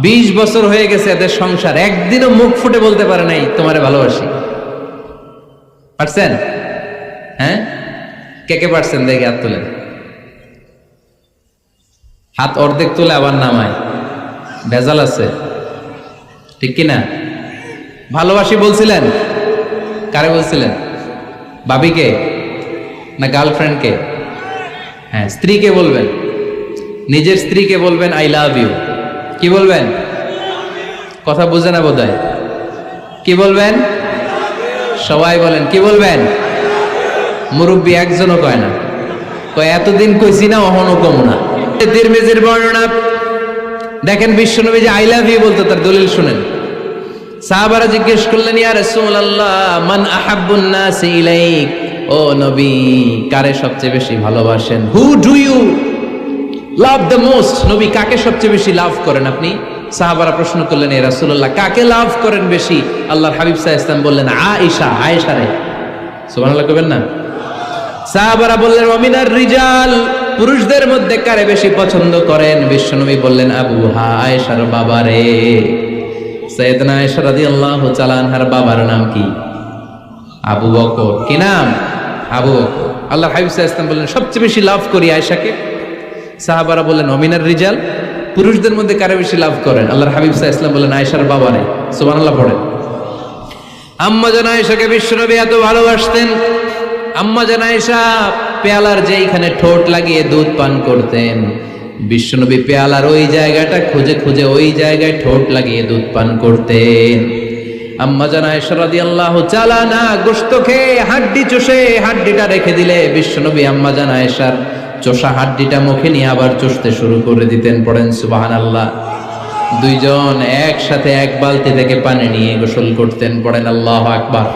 20 বছর হয়ে গেছে এদের সংসার, একদিনও মুখ ফুটে বলতে পারে নাই তোমারে ভালোবাসি। পারছেন? হ্যাঁ, কে কে পারছেন? দেখে হাত তোলেন। হাত অর্ধেক তুলে আবার নামায়, ভেজাল আছে, ঠিক কিনা? ভালোবাসি বলছিলেন? কারে বলছিলেন? ভাবিকে না গার্লফ্রেন্ডকে? হ্যাঁ, স্ত্রীকে বলবেন। নিজের স্ত্রীকে বলবেন আই লাভ ইউ। কি বলবেন? কথা বুঝে না বোধহয়। কি বলবেন? সবাই বলেন, কি বলবেন? মুরব্বী একজনও কয় না, কয় এতদিন কইছি না, অহনো কম না। তিরমিজির বর্ণনা দেখেন, বিশ্বনবী যে আই লাভ ইউ বলতো তার দলিল শুনেন। সাহাবারা জিজ্ঞেস করলেন, ইয়া রাসূলুল্লাহ, মান আহাব্বুন নাস ইলাইক, ও নবী কারে সবচেয়ে বেশি ভালোবাসেন? Who do you love the most? নবী কাকে সবচেয়ে বেশি লাভ করেন আপনি? সাহাবারা প্রশ্ন করলেন, এ রাসূলুল্লাহ, কাকে লাভ করেন বেশি? আল্লাহর হাবিব সাল্লাল্লাহু আলাইহি ওয়াসাল্লাম বললেন, আয়েশা রে। সুবহানাল্লাহ কইবেন না? সাহাবারা বললেন, ওমিনার রিজাল, পুরুষদের মধ্যে কারে বেশি পছন্দ করেন? বিশ্বনবী বললেন, আবুহা, আয়েশার বাবা রে। সাইয়েদনা আয়েশা রাদিয়াল্লাহু তাআলা আনহার বাবার নাম কি? আবু বকর। কি নাম? আবু বকর। আল্লাহর হাবিব সাল্লাল্লাহু আলাইহি ওয়াসাল্লাম বললেন, সবচেয়ে বেশি লাভ করি আয়েশাকে। সাহাবারা বললেন, ওমিনার রিজাল, পুরুষদের মধ্যে কারে বেশি লাভ করেন? আল্লাহর হাবিব সাল্লাল্লাহু আলাইহি ওয়াসাল্লাম বললেন, আয়েশার বাবা রে। সুবহানাল্লাহ পড়েন। আম্মা জান আয়েশাকে বিশ্বনবী এত ভালোবাসতেন। আম্মা জান আয়েশা পেয়ালার যেইখানে ঠোঁট লাগিয়ে দুধ পান করতেন, বিশ্বনবী পেয়ালার ওই জায়গাটা খুঁজে খুঁজে ওই জায়গায় ঠোঁট লাগিয়ে দুধ পান করতেন। আম্মা জান আয়েশা রাদিয়াল্লাহু তাআলা না গোশত খেয়ে হাড্ডি চষে হাড্ডিটা রেখে দিলে বিশ্বনবী আম্মা জান আয়েশার চষা হাড্ডিটা মুখে নিয়ে আবার চষতে শুরু করে দিতেন। পড়েন সুবহানাল্লাহ। দুইজন একসাথে এক বালতি থেকে পানি নিয়ে গোসল করতেন। পড়েন আল্লাহু আকবার।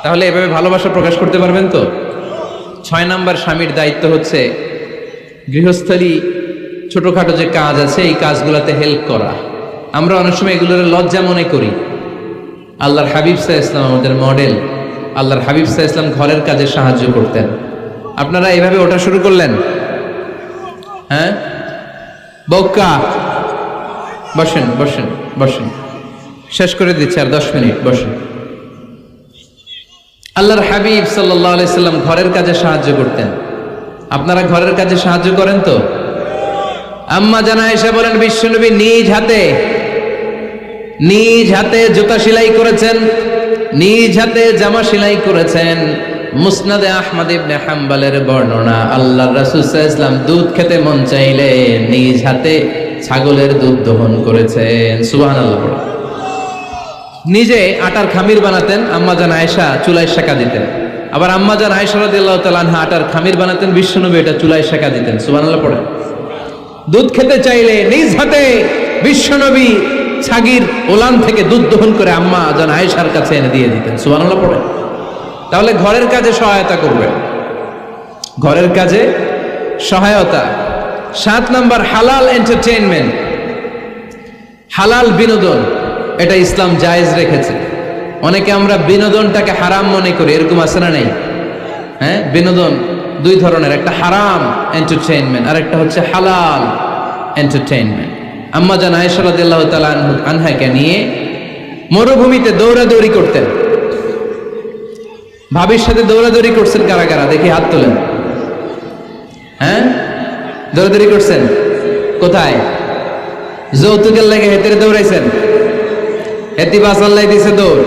তাহলে এভাবে ভালোবাসা প্রকাশ করতে পারবেন তো? 6 নাম্বার স্বামীর দায়িত্ব হচ্ছে গৃহস্থলী ছোটখাটো যে কাজ আছে এই কাজগুলোতে হেল্প করা। আমরা অনেক সময় এগুলোর লজ্জা মনে করি। আল্লাহর হাবিব সাল্লাল্লাহু আলাইহি ওয়াসাল্লাম আমাদের মডেল। আল্লাহর হাবিব সাল্লাল্লাহু আলাইহি ওয়াসাল্লাম ঘরের কাজে সাহায্য করতেন। আপনারা এইভাবে ওঠা শুরু করলেন? হ্যাঁ, বউকা বসেন বসেন বসেন, শেষ করে দিচ্ছি, আর 10 মিনিট বসেন। আল্লাহর হাবিব সাল্লাল্লাহু আলাইহি সাল্লাম ঘরের কাজে সাহায্য করতেন। আপনারা ঘরের কাজে সাহায্য করেন তো? আম্মা জান আয়েশা বলেন, বিশ্বনবী নিজ হাতে জুতা সেলাই করেছেন, নিজ হাতে জামা সেলাই করেছেন। মুসনাদে আহমদ ইবনে হাম্বলের বর্ণনা, আল্লাহর রাসূল সাল্লাল্লাহু আলাইহি ওয়াসাল্লাম দুধ খেতে মন চাইলে নিজ হাতে ছাগলের দুধ দহন করেছেন। সুবহানাল্লাহ। নিজে আটার খামির বানাতেন, আম্মা জান আয়েশা চুলায় সেকা দিতেন। আবার আম্মা জান আয়েশা রাদিয়াল্লাহু তাআলা আনহা আটার খামির বানাতেন, বিশ্বনবী এটা চুলায় সেকা দিতেন। সুবহানাল্লাহ পড়ে। দুধ খেতে চাইলে নিজ হাতে বিশ্বনবী ছাগির ওলান থেকে দুধ দহন করে আম্মা জান আয়েশার কাছে এনে দিয়ে দিতেন। সুবহানাল্লাহ পড়ে। তাহলে ঘরের কাজে সহায়তা করবেন, ঘরের কাজে সহায়তা। 7 নাম্বার হালাল এন্টারটেইনমেন্ট, হালাল বিনোদন, এটা ইসলাম জায়েজ রেখেছে। অনেকে আমরা বিনোদনটাকে হারাম মনে করি, এরকম আছে না নাই? হ্যাঁ, বিনোদন 2 ধরনের, একটা হারাম এন্টারটেইনমেন্ট আর একটা হচ্ছে হালাল এন্টারটেইনমেন্ট। আম্মা জান আয়েশা রাদিয়াল্লাহু তাআলা আনহাকে নিয়ে মরুভূমিতে দৌড়াদৌড়ি করতেন। ভাবির সাথে দৌড়াদৌড়ি করছেন কারা কারা? দেখি হাত তোলেন। হ্যাঁ, দৌড়াদৌড়ি করছেন কোথায়? যৌতুকের লেগে হেতেরে দৌড়াইছেন? হেতি বাসাল্লাই দিছে দৌড়,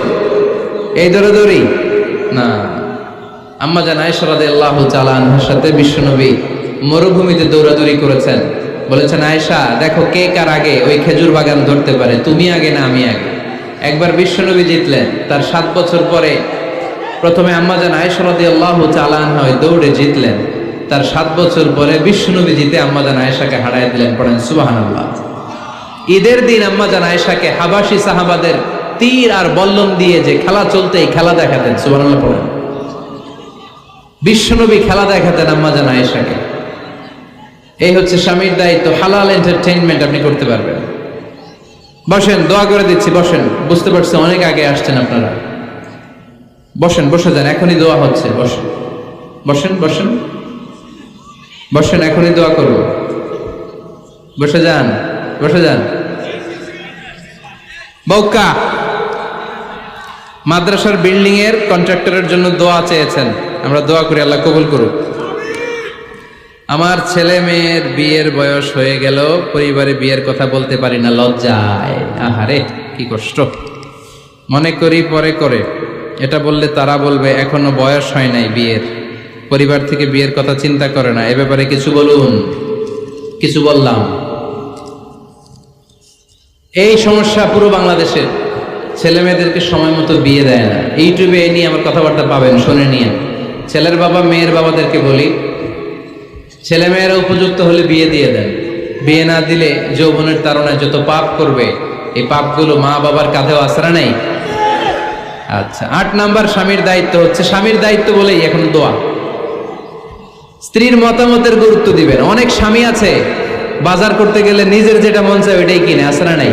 এই দৌড়াদৌড়ি না। আম্মা জান আয়েশা রাদিয়াল্লাহু তাআলা আনহার সাথে বিশ্বনবী মরুভূমিতে দৌড়াদৌড়ি করেছেন। বলেছেন, আয়েশা দেখো কে কার আগে ওই খেজুর বাগান ধরতে পারে, তুমি আগে না আমি আগে। একবার বিশ্বনবী জিতলেন, তার 7 বছর পরে প্রথমে আম্মা জান আয়েশা রাদিয়াল্লাহু তাআলা আনহা ওই দৌড়ে জিতলেন। তার 7 বছর পরে বিশ্বনবী জিতে আম্মা জান আয়েশাকে হারায় দিলেন। পড়েন সুবহানাল্লাহ। ঈদের দিন আম্মা জান আয়েশাকে হাবাসি সাহাবাদের তীর আর বল্লম দিয়ে যে খেলা চলতে এই খেলা দেখাতেন। সুবহানাল্লাহ পড়েন। বিশ্বনবী খেলা দেখাতেন আম্মা জান আয়েশাকে। এই হচ্ছে স্বামীর দায়িত্ব। হালাল এন্টারটেইনমেন্ট আপনি করতে পারবেন। বসেন, দোয়া করে দিচ্ছি, বসেন। বুঝতে পারছি অনেক আগে আসছেন আপনারা। বসেন, বসে যান, এখনই দোয়া হচ্ছে। বসেন বসেন বসেন বসেন, এখনই দোয়া করব। বসে যান, বসে যান। বউকা মাদ্রাসার বিল্ডিং এর কন্ট্রাক্টরের জন্য দোয়া চেয়েছেন, আমরা দোয়া করি আল্লাহ কবুল করুক। আমার ছেলে মেয়ের বিয়ের বয়স হয়ে গেল, পরিবারে বিয়ের কথা বলতে পারি না, লজ্জায়। আহারে কি কষ্ট। মনে করি পরে করে, এটা বললে তারা বলবে এখনো বয়স হয় নাই বিয়ের, পরিবার থেকে বিয়ের কথা চিন্তা করে না। এ ব্যাপারে কিছু বলুন। কিছু বললাম। এই সমস্যা পুরো বাংলাদেশে, ছেলে মেয়েদেরকে সময় মতো বিয়ে দেয় না। ইউটিউবে এই নিয়ে আমার কথাবার্তা পাবেন, শুনে নিয়ে। ছেলের বাবা মেয়ের বাবাদেরকে বলি, ছেলে মেয়েরা উপযুক্ত হলে বিয়ে দিয়ে দেন। বিয়ে না দিলে যৌবনের তাড়নায় যত পাপ করবে, এই পাপগুলো মা বাবার কাঁধেও আছড়া নেই। আচ্ছা, 8 নাম্বার স্বামীর দায়িত্ব হচ্ছে, স্বামীর দায়িত্ব বলেই এখন দোয়া। স্ত্রীর মতামতের গুরুত্ব দিবেন। অনেক স্বামী আছে বাজার করতে গেলে নিজের যেটা মন চায় ওইটাই কিনে, আছে না নাই?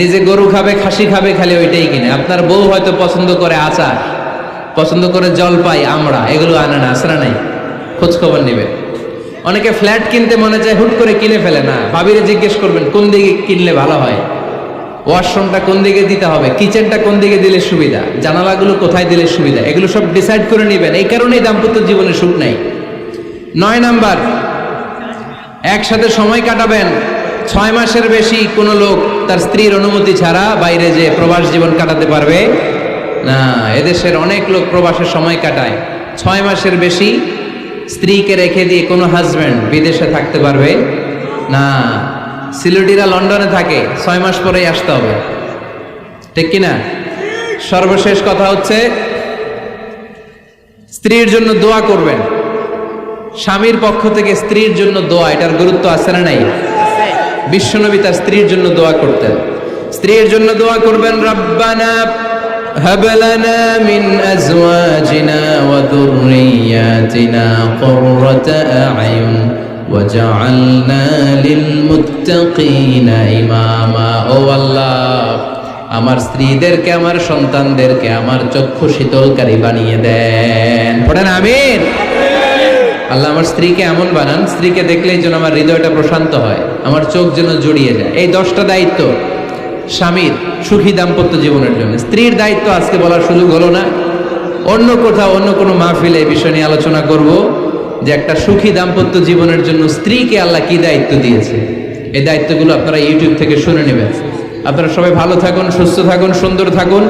নিজে গরু খাবে, খাসি খাবে, খালি ওইটাই কিনে। আপনার বউ হয়তো পছন্দ করে আচার, পছন্দ করে জলপাই, আমড়া, এগুলো আনে না, আছে না নাই? খোঁজ খবর নেবে। অনেকে ফ্ল্যাট কিনতে মনে চায়, হুট করে কিনে ফেলে না। ভাবিরে জিজ্ঞেস করবেন কোন দিকে কিনলে ভালো হয়, ওয়াশরুমটা কোন দিকে দিতে হবে, কিচেনটা কোন দিকে দিলে সুবিধা, জানালাগুলো কোথায় দিলে সুবিধা, এগুলো সব ডিসাইড করে নেবেন। এই কারণেই দাম্পত্য জীবনে সুখ নাই। 9 নাম্বার, একসাথে সময় কাটাবেন। 6 মাসের বেশি কোনো লোক তার স্ত্রীর অনুমতি ছাড়া বাইরে যে প্রবাস জীবন কাটাতে পারবে না। এদেশের অনেক লোক প্রবাসে সময় কাটায়। 6 মাসের বেশি স্ত্রীকে রেখে দিয়ে কোনো হাজব্যান্ড বিদেশে থাকতে পারবে না। সিলেটিরা লন্ডনে থাকে, 6 মাস পরেই আসতে হবে, ঠিক কিনা? সর্বশেষ কথা হচ্ছে, স্ত্রীর জন্য দোয়া করবেন। স্বামীর পক্ষ থেকে স্ত্রীর জন্য দোয়া, এটার গুরুত্ব আছে না নাই? বিশ্বনবী তার স্ত্রীর জন্য দোয়া করতেন। স্ত্রীর জন্য দোয়া করবেন, রব্বানা হাব লানা মিন আজওয়াজিনা ওয়া যুররিয়াতিনা কুররাতা আ'য়ুন ওয়াজআলনা লিল মুত্তাকিনা ইমামা। ও আল্লাহ, আমার স্ত্রীদেরকে, আমার সন্তানদেরকে আমার চক্ষু শীতলকারী বানিয়ে দেন। পড়েন আমিন। আল্লাহ আমার স্ত্রীকে এমন বানান, স্ত্রীকে দেখলেই যেন আমার হৃদয়টা প্রশান্ত হয়, আমার চোখ যেন জুড়িয়ে যায়। এই 10টা দায়িত্ব স্বামীর সুখী দাম্পত্য জীবনের জন্য। স্ত্রীর দায়িত্ব আজকে বলার সুযোগ হলো না, অন্য কোথাও অন্য কোনো মাহফিলে এই বিষয় নিয়ে আলোচনা করব, যে একটা সুখী দাম্পত্য জীবনের জন্য স্ত্রীকে আল্লাহ কি দায়িত্ব দিয়েছে। এই দায়িত্বগুলো আপনারা ইউটিউব থেকে শুনে নেবেন। আপনারা সবাই ভালো থাকুন, সুস্থ থাকুন, সুন্দর থাকুন।